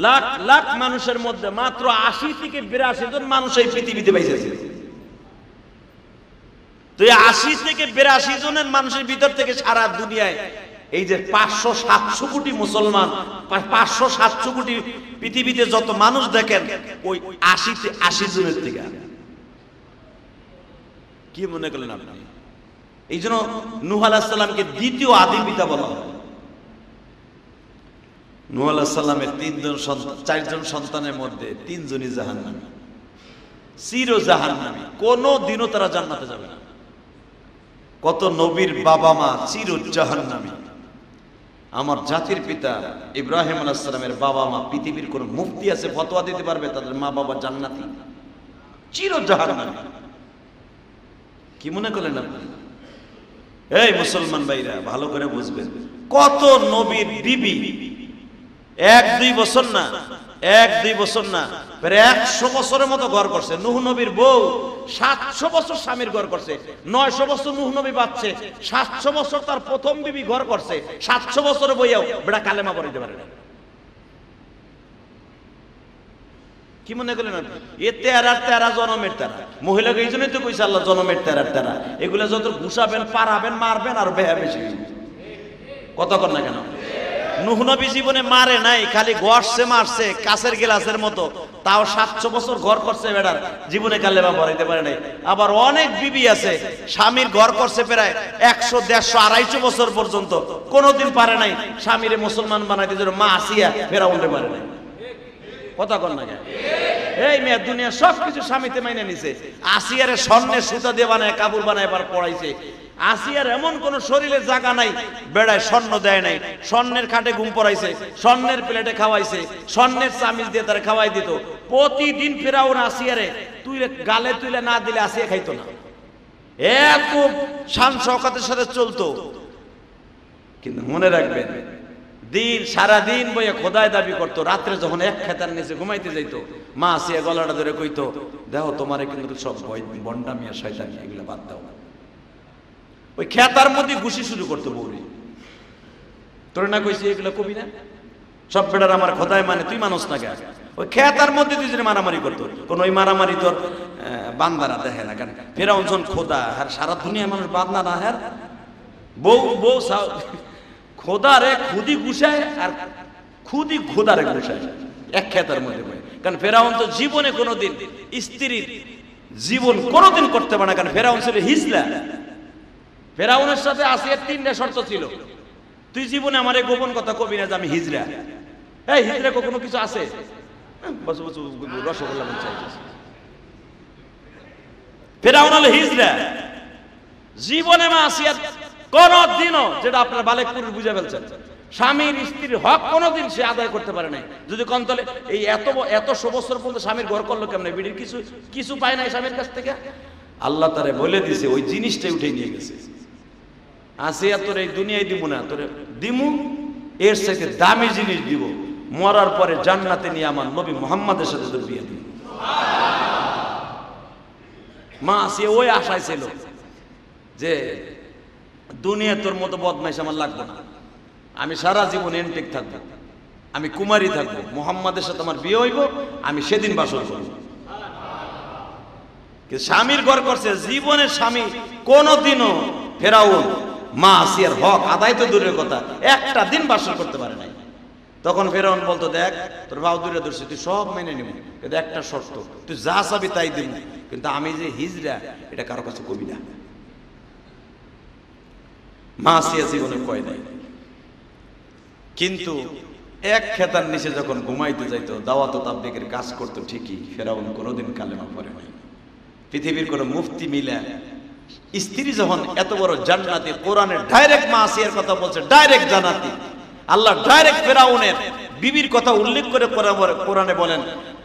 S2: লাখ লাখ মানুষের মধ্যে মাত্র 80 থেকে 82 জন মানুষ এই পৃথিবীতে বাইচা ছিল।
S1: তো এই 80 থেকে 82 জনের মানুষের ভিতর থেকে সারা দুনিয়ায়
S2: এই যে 500-700 কোটি মুসলমান, 500-700 কোটি পৃথিবীতে যত মানুষ দেখেন, ওই 80 জনের থেকে। কি মনে করলেন আপনি? এই জন্য নূহ আলাইহিস সালামকে দ্বিতীয় আদি পিতা বলা হয়। নূহ আলাইহিস সালামের 4জন সন্তানের মধ্যে 3 জনই জাহান্নামী, চির জাহান্নামী, কোনদিনও তারা জান্নাতে যাবে না। কত নবীর বাবা মা চির জাহান্নামী। আমার জাতির পিতা ইব্রাহিম আলাইহিস সালামের বাবা মা, পৃথিবীর কোন মুফতি আছে ফতোয়া দিতে পারবে তাদের মা বাবা জান্নাতি? চির জাহান্নামী। কি মনে করলেন আপনি? এই মুসলমান ভাইরা ভালো করে বুঝবেন, কত নবীর বিবি 1-2 বছর না, 1-2 বছর না, প্রায় 100 বছরের মতো ঘর করছে। নূহ নবীর বউ 700 বছর স্বামীর ঘর করছে, 900 বছর নূহ নবী বাঁচছে, 700 বছর তার প্রথম বিবি ঘর করছে, 700 বছরে বইয়াও বেটা কালেমা পড়িতে পারে না। কি মনে করলেন আপনি? এ তেরা জনমের তেরা। মহিলাকে এই জন্যই তো কইছে আল্লাহ জনমের তেরা। এগুলো যত ঘুষাবেন, পারাবেন, মারবেন, আর বেহা বেশি। কথা কর না কেন? নূহ নবী জীবনে মারে নাই, খালি গড়ছে, মারছে কাছের গ্লাসের মতো, তাও 700 বছর ঘর করছে, বেড়ার জীবনে কালেমা পড়াইতে পারে নাই। আবার অনেক বিবি আছে স্বামীর ঘর করছে প্রায় 100, 150, 250 বছর পর্যন্ত, কোনোদিন পারে নাই স্বামীরে মুসলমান বানাইতে। মা আসিয়া ফেরাউনরে পারে নাই। কথা কর না কেন? এই মেয়ে দুনিয়া সবকিছু স্বামীতে মাইনে নিছে। আসিয়ারে স্বর্ণের সুতা দিয়ে বানায়, কাপড় বানায়, এবার পড়াইছে। আসিয়ার এমন কোন শরীরে জায়গা নাই বেড়ায় স্বর্ণ দেয় নাই, স্বর্ণের খাটে ঘুম পড়াইছে, স্বর্ণের প্লেটে খাওয়াইছে, স্বর্ণের চামিচ দিয়ে তারা খাওয়াই দিত। প্রতিদিন ফেরাউন আসিয়ারে তুইলে গালে তুইলে না দিলে আসিয়া খাইতো না, এত শান শওকতের সাথে চলতো। কিন্তু মনে রাখবেন, সারা দিন বইয়ে খোদায় দাবি করতো, রাত্রে যখন এক খেতার নিচে ঘুমাইতে যাইতো, মা আসিয়া গলাটা ধরে কইতো, দেখো তোমারে কিন্তু সব বন্ডামি আর শয়তানি এগুলো বাদ দাও। ওই খেতার মধ্যে ঘুষি শুরু করতো বউরি। তোর না কইছি এগুলো কবি না? সব বেটার আমার খোদায় মানে, তুই মানুষ না কে? ওই খেতার মধ্যে দুজনে মারামারি করতো। কোন ওই মারামারি তোর বান্দারা দেখে না কেন? ফেরাউন যখন খোদা, আর সারা দুনিয়া মানুষ বান্দা না, হ্যাঁ বউ খোদারে খুদি ঘুষায় আর খুদি খোদারে ঘুষায় এক খেতার মধ্যে। কারণ ফেরাউন তো জীবনে কোনোদিন স্ত্রীর জীবন কোনোদিন করতে পারে না, কারণ ফেরাউন ছিল হিজলা। ফেরাউনের সাথে আসিয়ার 3টা শর্ত ছিল, তুই জীবনে আমার এই গোপন কথা কবি না যে আমি হিজরা। এই হিজরা কোনো কিছু আছে? রসগোল্লা ফেরাউন হলো হিজরা। জীবনে মা আসিয়ার কোনদিনও, যেটা আপনার বালেকপুর বুঝে ফেলছেন, স্বামীর স্ত্রীর হক কোনদিন সে আদায় করতে পারে নাই। যদি কন্তলে এই এত 100 বছর পর্যন্ত স্বামীর ঘর করলো কেমন? বিড়ির কিছু পায় নাই স্বামীর কাছ থেকে।
S3: আল্লাহ তারে বলে দিছে ওই জিনিসটাই উঠে নিয়ে গেছে। আসিয়া তোর এই দুনিয়ায় দিব না, তোরে দিমু এর সাথে দামি জিনিস দিব, মরার পরে জান্নাতে নিয়ে আমার নবী মুহাম্মাদের সাথে তোর বিয়ে দিব। মা আসিয়া ওই আশায় ছিল যে দুনিয়া তোর মতো বদমাইশ আমার লাগবে না, আমি সারা জীবন এনটেক থাকবো, আমি কুমারী থাকবো, মুহাম্মাদের সাথে আমার বিয়ে হইব, আমি সেদিন বাসর করব। স্বামীর ঘর করছে, জীবনের স্বামী কোনদিনও ফেরাউন মা আসিয়ার হক আদায় তো দূরের কথা, একটা দিন বাসর করতে পারে নাই। তখন ফেরাউন বলতো, দেখ তোর বাউ দূরে ধরছি, তুই সব মেনে নিবি, কিন্তু একটা শর্ত, তুই যা চাবি তাই দিব, কিন্তু আমি যে হিজড়া এটা কারো কাছে কবি না। মা আসিয়া জীবনে কয় নাই, কিন্তু এক খেতার নিচে যখন ঘুমাইতে যাইতো, দাওয়াত ও তাবলীগের কাজ করতো ঠিকই, ফেরাউন কোনোদিন কালেমা পড়ে নাই। পৃথিবীর কোন মুফতি মিলা স্ত্রী যখন এত বড় জান্নাতি, কোরআনে ডাইরেক্ট মা আসিয়ার কথা বলছে, ডাইরেক্ট জান্নাতি, আল্লাহ ডাইরেক্ট ফেরাউনের বিবির কথা উল্লেখ করে কোরআনে বলেন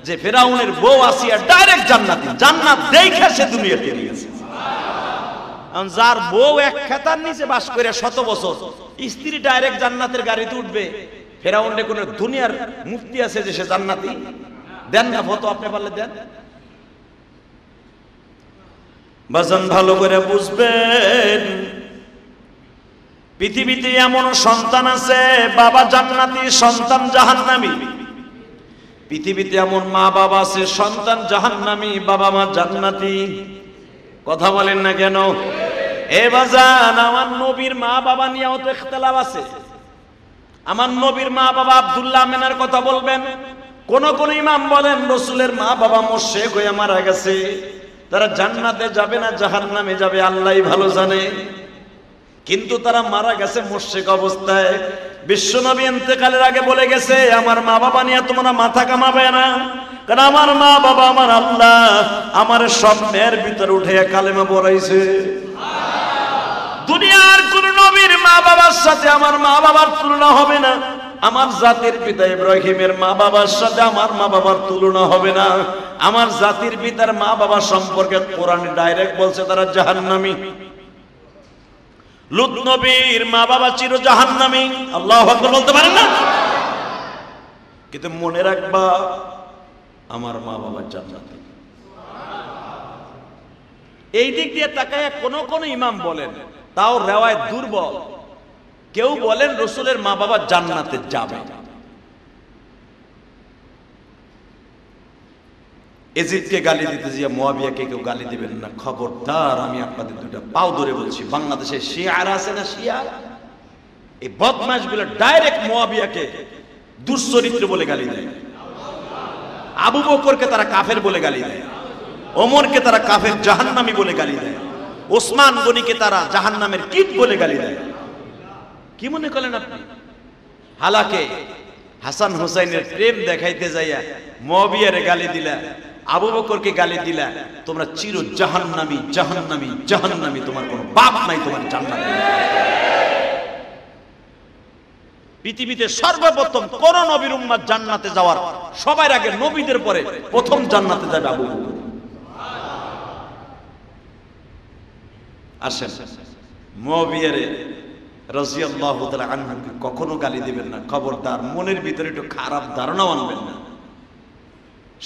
S3: যে ফেরাউনের বউ আসিয়া ডাইরেক্ট জান্নাতি, জান্নাত দেখে সে দুনিয়াতে নিয়ে গেছে। যার বউ এক খেতার নিচে বাস করে 100 বছর, স্ত্রী ডাইরেক্ট জান্নাতের গাড়িতে উঠবে, ফেরাউনের কোন দুনিয়ার মুফতি আছে যে সে জান্নাতি? দেন না ফটো, আপনি পারলে দেন। বাজান ভালো করে বুঝবেন, পৃথিবীতে এমন সন্তান আছে বাবা জান্নাতি, সন্তান জাহান্নামী। পৃথিবীতে এমন মা বাবা আছে সন্তান জাহান্নামী, বাবা মা জান্নাতি। কথা বলেন না কেন? এ বাজান, আমার নবীর মা বাবা নিয়েও তো ইখতিলাফ আছে। আমার নবীর মা বাবা আব্দুল্লাহ আমিনার কথা বলবেন, কোন কোন ইমাম বলেন রাসূলের মা বাবা মুশরিক হয়ে মারা গেছে, তারা জান্নাতে যাবে না জাহান্নামে যাবে আল্লাহই ভালো জানে, কিন্তু তারা মারা গেছে মুশরিক অবস্থায়। বিশ্বনবী ইন্তেকালের আগে বলে গেছে, আমার মা বাবা নিয়ে তোমরা মাথা কামাবে না, কারণ আমার মা বাবা আমার আল্লাহ আমার স্বপ্নের ভিতরে উঠে কালেমা পড়াইছে। দুনিয়ার কোন নবীর মা বাবার সাথে আমার মা বাবার তুলনা হবে না, আমার জাতির পিতা ইব্রাহিমের মা বাবার সাথে আমার মা বাবার তুলনা হবে না। আমার জাতির পিতার মা বাবা সম্পর্কে কোরআনে ডাইরেক্ট বলছে তারা জাহান্নামী। লূত নবীর মা বাবা চির জাহান্নামী, আল্লাহু আকবার বলতে পারেন না? কিন্তু মনে রাখবা আমার মা বাবা জান্নাতি। এই দিক দিয়ে তাকায় কোন কোন ইমাম বলেন, তাও রেওয়ায়াত দুর্বল, কেউ বলেন রাসূলের মা বাবা জান্নাতে যাবে। এজিদকে গালি দিতে গিয়ে মুয়াবিয়াকে কেউ গালি দিবেন না, খবরদার। আমি আপনাদের দুটো পাও ধরে বলছি, বাংলাদেশে শিয়ারা আছে না, শিয়া, এই বদমাশগুলো ডাইরেক্ট মুয়াবিয়াকে দুশ্চরিত্র বলে গালি দেয়, আবু বকরকে তারা কাফের বলে গালি দেয়, ওমরকে তারা কাফের জাহান্নামী বলে গালি দেয়, ওসমান গনিকে তারা জাহান্নামের কীট বলে গালি দেয়। কি মনে করেন আপনি? হালাকে হাসান হুসাইনের প্রেম দেখাইতে যাইয়া মুয়াবিয়ারে গালি দিলা, আবু বকরকে গালি দিলা, তোমরা চির জাহান্নামী জাহান্নামী জাহান্নামী, তোমার কোনো বাপ নাই, তোমার জান্নাত নেই। পৃথিবীতে সর্বপ্রথম কোন নবীর উম্মত জান্নাতে যাওয়ার সবার আগে নবীদের পরে প্রথম জান্নাতে যাবে আবু বকর। আসেন, মুয়াবিয়ারে রাদিয়াল্লাহু তাআলা আনহুকে কখনো গালি দিবেন না, খবরদার। মনের ভিতরে একটু খারাপ ধারণাও আনবেন না।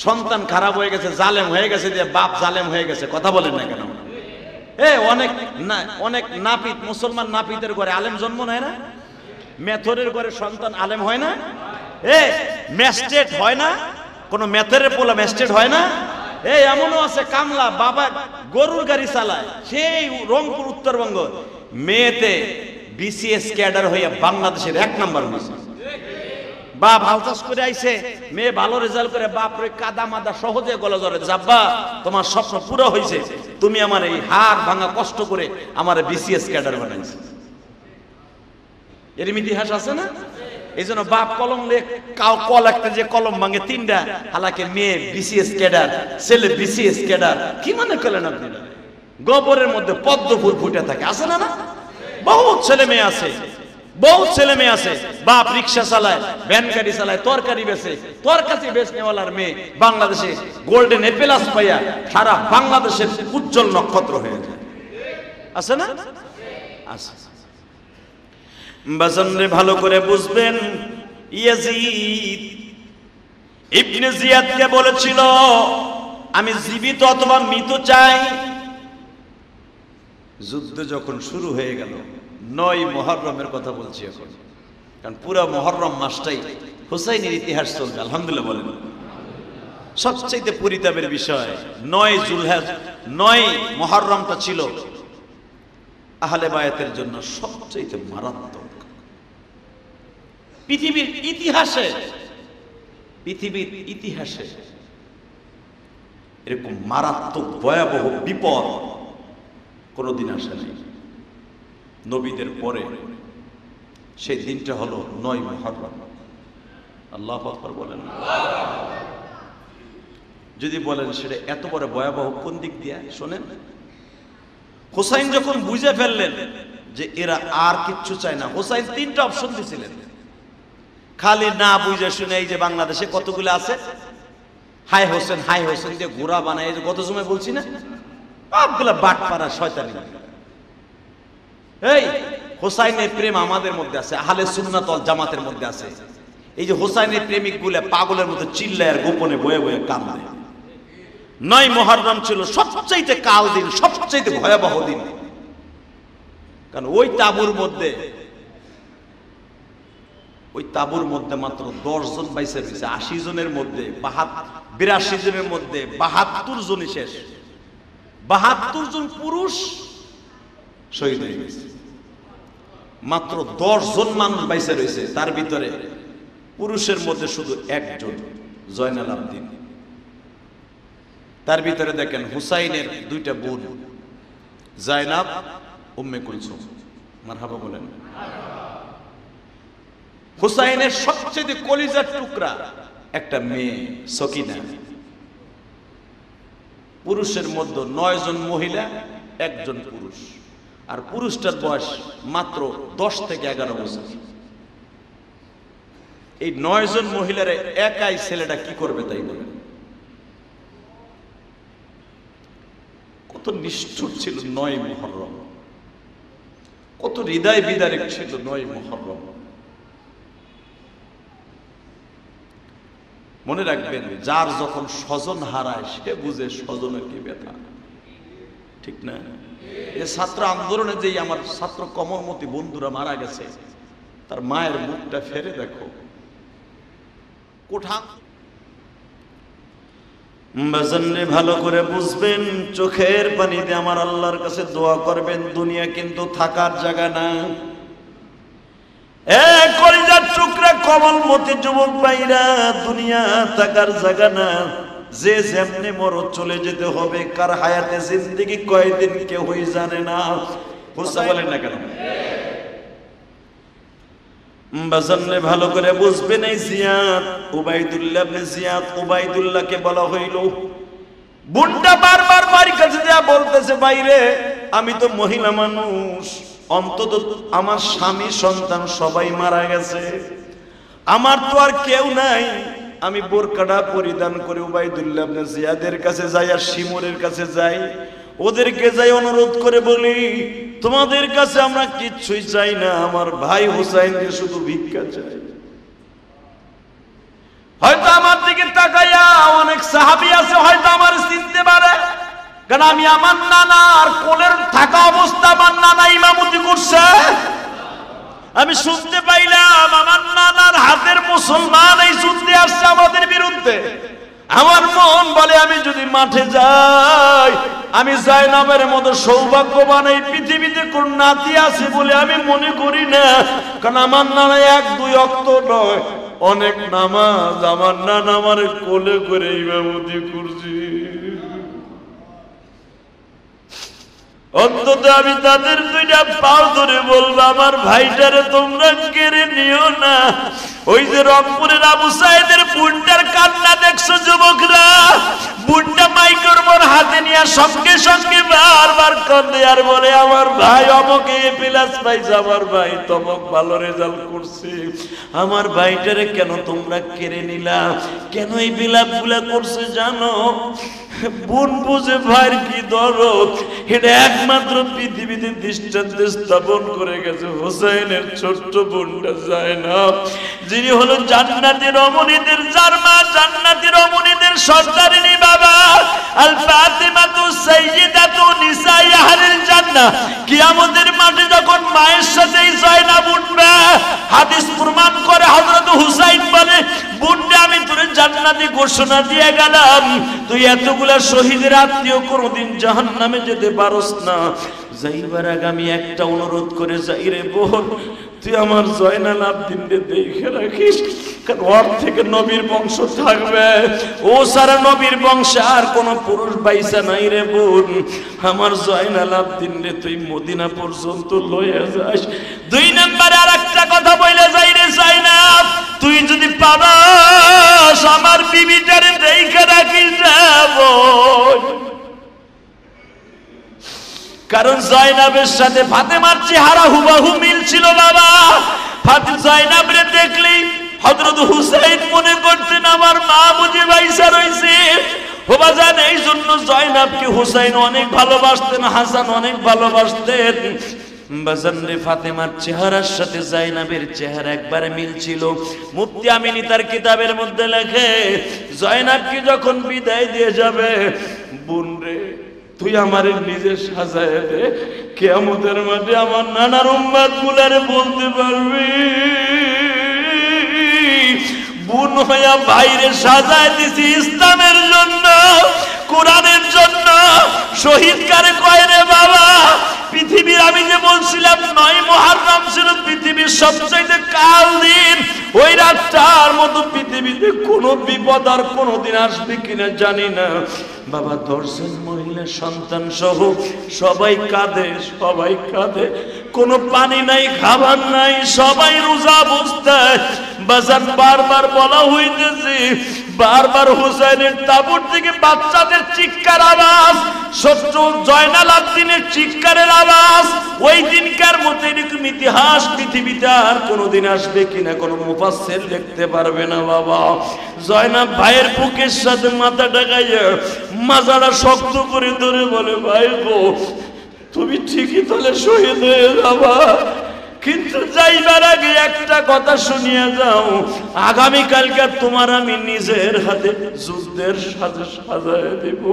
S3: সন্তান খারাপ হয়ে গেছে, জালেম হয়ে গেছে, যে বাপ জালেম হয়ে গেছে, কথা বলেন না কেন? অনেক নাপিত, মুসলমান নাপিতের ঘরে আলেম জন্ম নেয় না? মেথরের ঘরে সন্তান আলেম হয় না? ম্যাজিস্ট্রেট হয় না? কোন মেথরের পোলা ম্যাজিস্ট্রেট হয় না? এমনও আছে কামলা বাবা গরুর গাড়ি চালায়, সেই রংপুর উত্তরবঙ্গ, মেয়েতে বিসিএস ক্যাডার হইয়া বাংলাদেশের 1 নম্বর হয়েছে। বাপ হাল চাষ করে আইছে, মেয়ে ভালো রেজাল্ট করে বাপ রে কাদা মাদা সহজে গলা ধরে, যাব্বা তোমার স্বপ্ন পুরো হয়েছে, তুমি আমার এই হাড় ভাঙা কষ্ট করে আমার বিসিএস ক্যাডার বানাইছে। এর ইতিহাস আছে না? এই জন্য বাপ কলম কল একটা যে কলম ভাঙে 3টা, হালাকে মেয়ে বিসিএস ক্যাডার, ছেলে বিসিএস ক্যাডার। কি মনে করলেন আপনি? গোবরের মধ্যে পদ্ম ফুল ফুটে থাকে, আছে না? না, বহুত ছেলে মেয়ে আছে
S2: বহু ছেলে মেয়ে আছে, বাপ রিক্সা চালায়, ভ্যান গাড়ি চালায়, তরকারি বেচে, তরকারি বেচনেওয়ালার মেয়ে বাংলাদেশে গোল্ডেন এপেলাস পাইয়া সারা বাংলাদেশের উজ্জ্বল নক্ষত্র হয়ে যায়। আছে না? আছে। বাজানরে ভালো করে বুঝবেন, ইয়াজিদ ইবনে জিয়াদকে বলেছিল আমি জীবিত অথবা মৃত চাই। যুদ্ধ যখন শুরু হয়ে গেল, 9 মুহররমের কথা বলছি এখন, কারণ পুরো মুহররম মাসটাই হুসাইনের ইতিহাস চলছে। আলহামদুলিল্লাহ বলেন। সবচেয়ে পরিতাপের বিষয় 9 জুলহজ 9 মুহররমটা ছিল আহলে বায়াতের জন্য সবচেয়ে মারাত্মক। পৃথিবীর ইতিহাসে এরকম মারাত্মক ভয়াবহ বিপদ কোনদিন আসেনি নবীদের পরে। সেই দিনটা হলো 9 মুহররম। আল্লাহু আকবার বলেন। যদি বলেন সেটা এত বড় ভয়াবহ কোন দিক দিয়ে শোনেন। হুসাইন যখন বুঝে ফেললেন যে এরা আর কিচ্ছু চায় না, হুসাইন 3টা অপশন দিয়েছিলেন। খালি না বুঝে শুনে এই যে বাংলাদেশে কতগুলো আছে হাই হোসেন দিয়ে ঘোড়া বানায়, যে গত সময় বলছি না, সবগুলা বাটপাড়া শয়তানি। এই হুসাইনের প্রেম আমাদের মধ্যে আছে, আহলে সুন্নাত ওয়াল জামাতের মধ্যে আছে। এই যে হুসাইনের প্রেমিক গুলা পাগলের মতো চিল্লায় আর গোপনে বয়ে বয়ে কাঁদে। 9 মুহররম ছিল সবচাইতে কাল দিন, সবচাইতে ভয়াবহ দিন। কারণ ওই তাবুর মধ্যে মাত্র 10 জন বাইসে রয়েছে। 80 জনের মধ্যে 82 জনের মধ্যে 72 জনই শেষ। 72 জন পুরুষ শহীদ হয়ে গেছে। মাত্র 10 জন মানুষ বাইসে রয়েছে। তার ভিতরে পুরুষের মধ্যে শুধু একজন, জয়নাল আবদিন। তার ভিতরে দেখেন হুসাইনের 2টা বোন, জায়নাব, উম্মে কুলসুম। মারহাবা বলেন। হুসাইনের সবচেয়ে কলিজার টুকরা একটা মেয়ে সকিনা। পুরুষের মধ্যে 9 জন মহিলা, 1 জন পুরুষ। আর পুরুষটার বয়স মাত্র 10 থেকে 11 বছর। এই 9 জন মহিলার একাই ছেলেটা কি করবে তাই বলে। কত নিষ্ঠুর ছিল 9 মুহররম, কত হৃদয় বিদারক ছিল 9 মুহররম। মনে রাখবেন, যার যখন স্বজন হারায় সে বুঝে স্বজনের কি ব্যথা, ঠিক না? এই ছাত্র আন্দোলনে যেই আমার ছাত্র কমলমতি বন্ধুরা মারা গেছে, তার মায়ের মুখটা ফেরে দেখো। কোঠা বাজানরে ভালো করে বুঝবেন, চোখের পানিতে আমার আল্লাহর কাছে দোয়া করবেন। দুনিয়া কিন্তু থাকার জায়গা না। কলিজার টুকরা কমলমতি যুবক ভাইরা, দুনিয়া থাকার জায়গা না। যে যেমনি মরো চলে যেতে হবে। কার হায়াতে জিন্দেগি কয়দিন কেউই জানে না। বুঝতে বলেন না কেন? বাজানরে ভালো করে বুঝবেন, এই জিয়াদ উবাইদুল্লাহ ইবনে জিয়াদ উবাইদুল্লাহকে বলা হইল। বুনটা বারবার বাড়ির কাছে যা বলতেছে, বাইরে আমি তো মহিলা মানুষ, অন্তত আমার স্বামী সন্তান সবাই মারা গেছে, আমার তো আর কেউ নাই। আমি বোরকাটা পরিধান করে উবাইদুল্লাহ ইবনে জিয়াদের কাছে যাই, আর শিমুরের কাছে যাই, ওদেরকে যাই অনুরোধ করে বলি, তোমাদের কাছে আমরা কিচ্ছুই চাই না, আমার ভাই হুসাইনকে শুধু ভিক্ষা চাই। হয়তো আমার দিকে তাকাইয়া অনেক সাহাবী আছে, হয়তো আমার চিনতে পারে, কারণ আমি আমার নানার কোলের থাকা অবস্থা আমার নানা ইমামতি করছে। আমি শুনতে পাইলাম আমার নানার হাতের মুসলমান এই যুদ্ধে আসছে আমাদের বিরুদ্ধে। আমার মন বলে আমি যদি মাঠে যাই, আমি জায়নাবের মতো সৌভাগ্যবান এই পৃথিবীতে কোন নাতি আছে বলে আমি মনে করি না। কারণ আমার নানা 1-2 ওয়াক্ত নয়, অনেক নামাজ আমার নানা আমার কোলে করে ইমামতি করছি। অন্তত আমি তাদের 2টা পাও ধরে বলবো, আমার ভাইটারে তোমরা কেড়ে নিও না। ওই যে রংপুরের আবু সাইদের বোনটার কান্না দেখছো যুবকরা,
S1: বুনটা মাইকের উপর হাতে নিয়ে সঙ্গে সঙ্গে বারবার কাঁদে আর বলে, আমার ভাই অমকে প্লাস পাইছে, আমার ভাই তমক ভালো রেজাল্ট করছে, আমার ভাইটারে কেন তোমরা কেড়ে নিলা, কেন এই বিলাপগুলা করছে জানো? বোন বুঝে ভাইয়ের কি দরদ, এটা একমাত্র পৃথিবীতে দৃষ্টান্ত স্থাপন করে গেছে হোসেনের ছোট্ট বোনটা জায়নাব, যিনি হলো জান্নাতি রমণীদের, যার মা জান্নাতি রমণীদের সর্দারিনী বাবা, আল ফাতিমাতু সাইয়্যিদাতু নিসাই আহলিল জান্নাহ। কিয়ামতের মাঠে যখন মায়ের সাথে জায়নাব উঠবে, হাদিস প্রমাণ করে হযরত হুসাইন বলে, বোনটা আমি তোরে জান্নাতি ঘোষণা দিয়ে গেলাম, তুই এতগুলা শহীদের আত্মীয় কোনোদিন জাহান্নামে যেতে পারস না। যাইবার আগে আমি একটা অনুরোধ করে যাই রে বোন, তুই আমার জয়নাল আবদিনকে দেখে রাখিস, কারণ ওর থেকে নবীর বংশ থাকবে, ও সারা নবীর বংশে আর কোন পুরুষ বাইসা নাই রে বোন, আমার জয়নাল আবদিনকে তুই মদিনা পর্যন্ত লইয়া যাস। 2 নম্বরে আর একটা কথা বলে যাই রে জাইনাব, তুই যদি পাবাস আমার বিবিটারে দেখে রাখিস বোন, কারণ জয়নাবের সাথে ফাতেমার চেহারা হুবহু মিল ছিল বাবা। জয়নাবরে দেখলেই হযরত হুসাইন মনে করতেন আমার মা বুঝি বাইসা রইছে। বাজান এই জন্য জয়নাবকে হুসাইন অনেক ভালোবাসতেন, হাসান অনেক ভালোবাসতেন। বাজান রে ফাতেমার চেহারার সাথে জয়নাবের চেহারা একবারে মিল ছিল। মুফতি আমিনী তার কিতাবের মধ্যে লেখে, জয়নাবকে যখন বিদায় দিয়ে যাবে, বোন রে তুই আমার নিজে সাজায় দে, কিয়ামতের মাঠে আমার নানার উম্মত গুলারে বলতে পারবি, বোন হইয়া বাইরে সাজায় দিছি ইসলামের জন্য, কোরআনের জন্য। শহীদ কারে কয় রে বাবা? পৃথিবীর, আমি যে বলছিলাম 9 মুহররম ছিল পৃথিবীর সবচেয়ে কাল দিন, ওই রাতটার মতো পৃথিবীতে কোনো বিপদ আর কোনোদিন আসবে কিনা জানি না বাবা। 10 জন মহিলা সন্তান সহ সবাই কাঁদে, সবাই কাঁদে, কোনো পানি নাই, খাবার নাই, সবাই রোজা অবস্থায়। বাজার বারবার বলা হইতেছে, বারবার হুসাইনের তাবুর থেকে বাচ্চাদের চিৎকার আওয়াজ, ছোট্ট জয়নাল আবদিনের চিৎকারের আওয়াজ। ওই দিনকার মতো এরকম ইতিহাস পৃথিবীতে আর কোনোদিন আসবে কিনা কোনো মুফাসসির লিখতে পারবে না বাবা। জয়নাব ভাইয়ের বুকের সাথে মাথা ঢাকাইয়া মাজাটা শক্ত করে ধরে বলে, ভাই গো তুমি ঠিকই তাহলে শহীদ হয়ে যাবা, কিন্তু যাইবার আগে একটা কথা শুনিয়া যাও, আগামীকালকে তোমার আমি নিজের হাতে যুদ্ধের সাজে সাজায় দেব,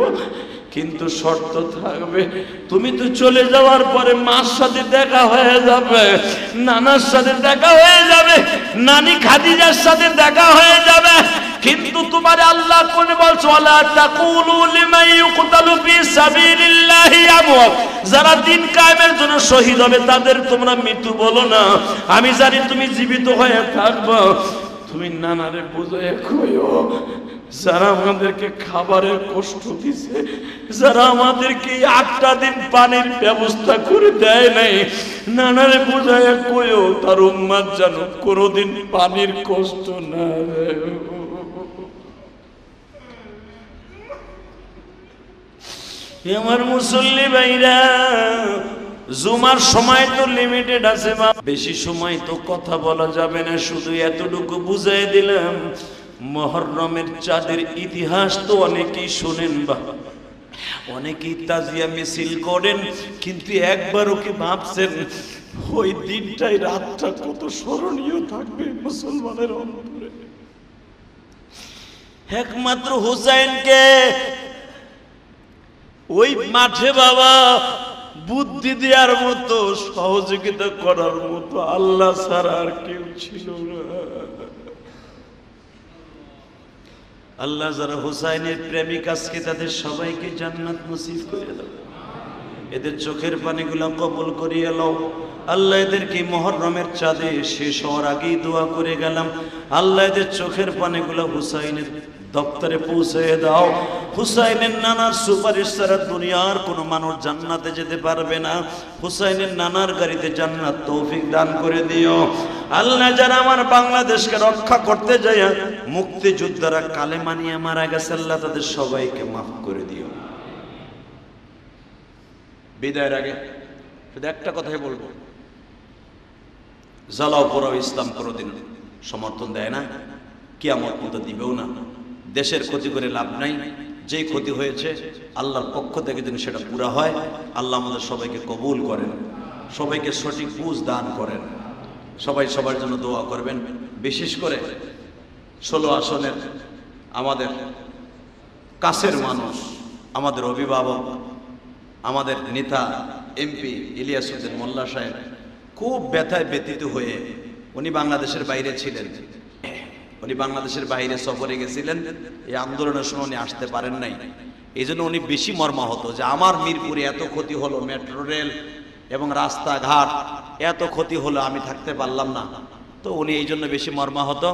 S1: কিন্তু শর্ত থাকবে, তুমি তো চলে যাওয়ার পরে মার সাথে দেখা হয়ে যাবে, নানার সাথে দেখা হয়ে যাবে, নানি খাদিজার সাথে দেখা হয়ে যাবে, কিন্তু তোমার আল্লাহ কোন বলছো, ওয়ালা তাকুলু লিমান ইউকতালু ফি সাবিলিল্লাহি আমওয়াত, যারা দিন কায়েমের জন্য শহীদ হবে তাদের তোমরা মৃত্যু বলো না। আমি জানি তুমি জীবিত হয়ে থাকবে, তুমি নানারে বুঝায় কইও, যারা আমাদেরকে খাবারের কষ্ট দিছে, যারা আমাদেরকে 8টা দিন পানির ব্যবস্থা করে দেয় নাই, নানারে বুঝায় কইও তার উম্মত যেন কোনোদিন পানির কষ্ট না দেয়। আমার মুসল্লি ভাইরা, জুমার সময় তো লিমিটেড আছে, বেশি সময় তো কথা বলা যাবে না, শুধু এতটুকু বুঝাই দিলাম। মুহররমের চাঁদের ইতিহাস তো অনেকেই শোনেন বা অনেকেই তাজিয়া মিছিল করেন, কিন্তু একবারও কি ভাবছেন ওই দিনটাই, রাতটা কত স্মরণীয় থাকবে মুসলমানের অন্তরে? একমাত্র হুসাইনকে ওই মাঠে বাবা বুদ্ধি দেওয়ার মতো, সহযোগিতা করার মতো আল্লাহ ছাড়া আর কেউ ছিল না। আল্লাহ যারা হুসাইনের প্রেমিক আজকে তাদের সবাইকে জান্নাত নসিব করে দাও, এদের চোখের পানিগুলো কবুল করিয়ে নাও। আল্লাহ এদেরকে মুহররমের চাঁদে শেষ হওয়ার আগেই দোয়া করে গেলাম, আল্লাহ এদের চোখের পানিগুলো হুসাইনের দপ্তরে পৌঁছে দাও। হুসাইনের নানার সুপারিশ ছাড়া দুনিয়ার কোনো মানুষ জান্নাতে যেতে পারবে না। হুসাইনের নানার গাড়িতে জান্নাত তৌফিক দান করে দিও। আল্লাহ যারা আমার বাংলাদেশকে রক্ষা করতে যায়
S3: মুক্তিযোদ্ধারা কালেমা নিয়ে মারা গেছে, আল্লাহ তাদের সবাইকে মাফ করে দিও। বিদায়ের আগে শুধু একটা কথাই বলবো, জ্বালাও পোড়াও ইসলাম কোনোদিন সমর্থন দেয় না, কিয়ামত পর্যন্ত দিবেও না। দেশের ক্ষতি করে লাভ নাই, যেই ক্ষতি হয়েছে আল্লাহর পক্ষ থেকে যেন সেটা পুরা হয়। আল্লাহ আমাদের সবাইকে কবুল করেন, সবাইকে সঠিক বুঝ দান করেন। সবাই সবার জন্য দোয়া করবেন। বিশেষ করে 16 আসনের আমাদের কাছের মানুষ, আমাদের অভিভাবক, আমাদের নেতা এমপি ইলিয়াস উদ্দিন মোল্লা সাহেব খুব ব্যথায় ব্যথিত হয়ে, উনি বাংলাদেশের বাইরে ছিলেন, উনি বাংলাদেশের বাইরে সফরে গেছিলেন, এই আন্দোলনের সময় উনি আসতে পারেন নাই। এই জন্য উনি বেশি মর্মাহত যে আমার মিরপুরে এত ক্ষতি হলো, মেট্রো রেল এবং রাস্তাঘাট এত ক্ষতি হলো, আমি থাকতে পারলাম না। তো উনি এই জন্য বেশি মর্মাহত।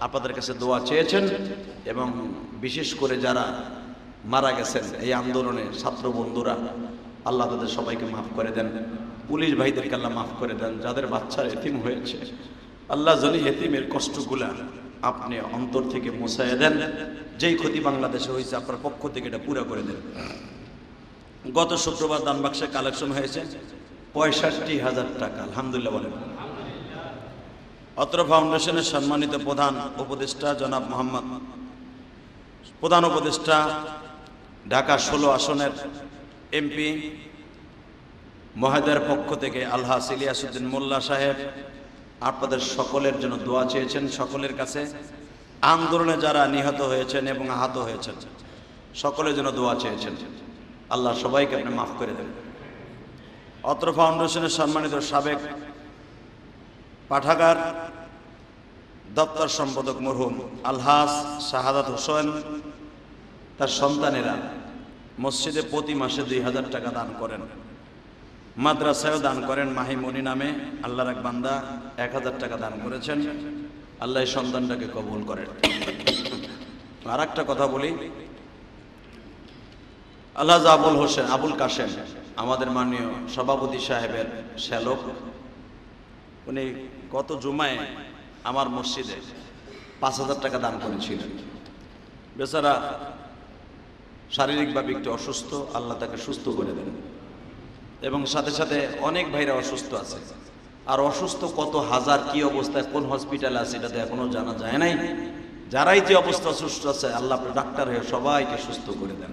S3: আপনাদের কাছে দোয়া চেয়েছেন, এবং বিশেষ করে যারা মারা গেছেন এই আন্দোলনে ছাত্র বন্ধুরা, আল্লাহ তাদের সবাইকে মাফ করে দেন। পুলিশ ভাইদেরকে আল্লাহ মাফ করে দেন। যাদের বাচ্চা এতিম হয়েছে, আল্লাহ জানি এতিমের কষ্টগুলা আপনি অন্তর থেকে মুছাইয়া দেন। যেই ক্ষতি বাংলাদেশে হয়েছে আপনার পক্ষ থেকে এটা পুরো করে দেন। গত শুক্রবার দান বাক্সে কালেকশন হয়েছে 65,000 টাকা, আলহামদুলিল্লাহ বলেন। অত্র ফাউন্ডেশনের সম্মানিত প্রধান উপদেষ্টা জনাব মোহাম্মদ, প্রধান উপদেষ্টা ঢাকা 16 আসনের এমপি মহোদয়ের পক্ষ থেকে আলহাজ ইলিয়াস উদ্দিন মোল্লা সাহেব আপনাদের সকলের জন্য দোয়া চেয়েছেন। সকলের কাছে আন্দোলনে যারা নিহত হয়েছেন এবং আহত হয়েছেন সকলের জন্য দোয়া চেয়েছেন। আল্লাহ সবাইকে আপনি মাফ করে দেন। অত্র ফাউন্ডেশনের সম্মানিত সাবেক পাঠাগার দপ্তর সম্পাদক মরহুম আলহাজ শাহাদাত হোসেন, তার সন্তানেরা মসজিদে প্রতি মাসে 2,000 টাকা দান করেন, মাদ্রাসায়ও দান করেন। মাহিমণি নামে আল্লাহর এক বান্দা 1,000 টাকা দান করেছেন। আল্লাহ এই সন্তানটাকে কবুল করেন। আর একটা কথা বলি, আল্লাহ আবুল কাশেম আমাদের মাননীয় সভাপতি সাহেবের শ্যালক, উনি গত জুমায় আমার মসজিদে 5,000 টাকা দান করেছিলেন। বেচারা শারীরিকভাবে একটু অসুস্থ, আল্লাহ তাকে সুস্থ করে দেন। এবং সাথে সাথে অনেক ভাইরা অসুস্থ আছে, আর অসুস্থ কত হাজার, কি অবস্থায় কোন হসপিটালে আছে এটা তো এখনো জানা যায় নাই। যারাই যে অবস্থা সুস্থ আছে, আল্লাহ ডাক্তার হয়ে সবাইকে সুস্থ করে দেন।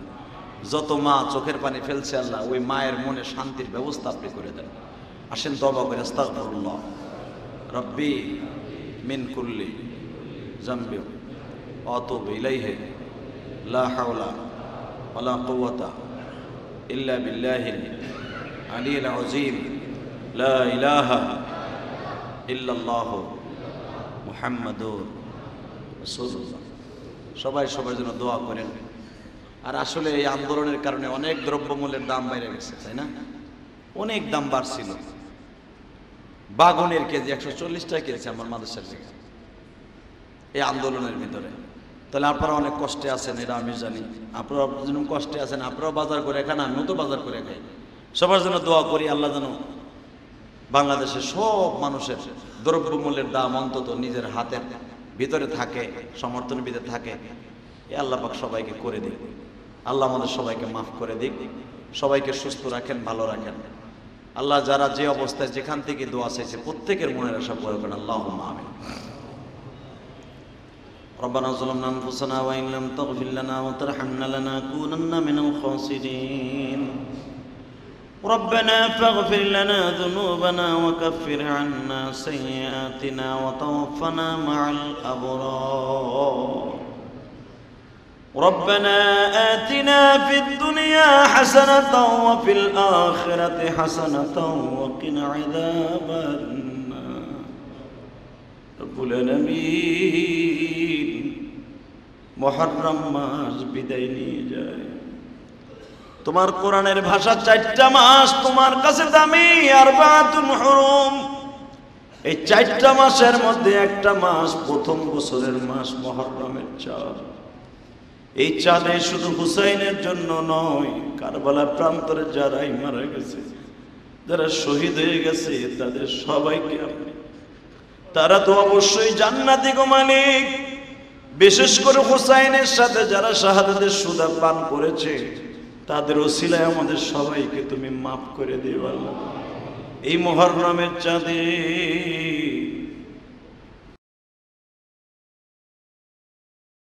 S3: যত মা চোখের পানি ফেলছে, আল্লাহ ওই মায়ের মনে শান্তির ব্যবস্থা আপনি করে দেন। আসেন তওবা করে আস্তাগফিরুল্লাহ রব্বি মিন কুল্লি যামবি ওয়া আতুবু ইলাইহি লা হাওলা ওয়ালা কুওয়াতা ইল্লা বিল্লাহিল আলিয়্যিল আযীম লা ইলাহা ইল্লাল্লাহু মুহাম্মাদুর রাসূলুল্লাহ। সবাই সবার জন্য দোয়া করেন। আর আসলে এই আন্দোলনের কারণে অনেক দ্রব্যমূল্যের দাম বেড়ে গেছে, তাই না? অনেক দাম বাড়ছিল। বাগুনের কেজি 140 টাকা কেজি আমার মাদ্রাসার থেকে এই আন্দোলনের ভিতরে। তাহলে আপনারা অনেক কষ্টে আছেন, এটা আমি জানি। আপনারা যেরকম কষ্টে আছেন, আপনারাও বাজার করে খান, আমিও তো বাজার করে খাই। সবার জন্য দোয়া করি, আল্লাহ যেন বাংলাদেশের সব মানুষের দ্রব্যমূল্যের দাম অন্তত নিজের হাতের ভিতরে থাকে, সমর্থনের ভিতরে থাকে। এ আল্লাহ পাক সবাইকে করে দিক। আল্লাহ আমাদের সবাইকে মাফ করে দিক, সবাইকে সুস্থ রাখেন, ভালো রাখেন। আল্লাহ যারা যে অবস্থায় যেখান থেকে দোয়া চাইছে প্রত্যেকের মনের আশা পূরণ করেন। আল্লাহুম্মা আমিন। ربنا ظلمنا أنفسنا وإن لم تغفر لنا وترحمنا لنكونن من الخاسرين. ربنا فاغفر لنا ذنوبنا وكفر عنا سيئاتنا وتوفنا مع الأبرار. ربنا آتنا في الدنيا حسنة وفي الآخرة حسنة وقنا عذاب النار. رب العالمين মুহররম মাস বিদায় নিয়ে যায়। তোমার কোরআনের ভাষা 4টা মাস তোমার কাছে দামি, আরবাতুন হুরুম। এই 4টা মাসের মধ্যে একটা মাস প্রথম বছরের মাস মুহররমের চাঁদ। এই চাঁদে শুধু হুসাইনের জন্য নয়, কারবালা প্রান্তরে যারাই মারা গেছে, যারা শহীদ হয়ে গেছে, তাদের সবাইকে আপনি, তারা তো অবশ্যই জান্নাতি গো মালিক। বিশেষ করে হুসাইনের সাথে যারা শাহাদাতের সুদা পান করেছে তাদের ওসিলায় আমাদের সবাইকে তুমি মাফ করে দিও আল্লাহ। এই মুহররমের চাঁদে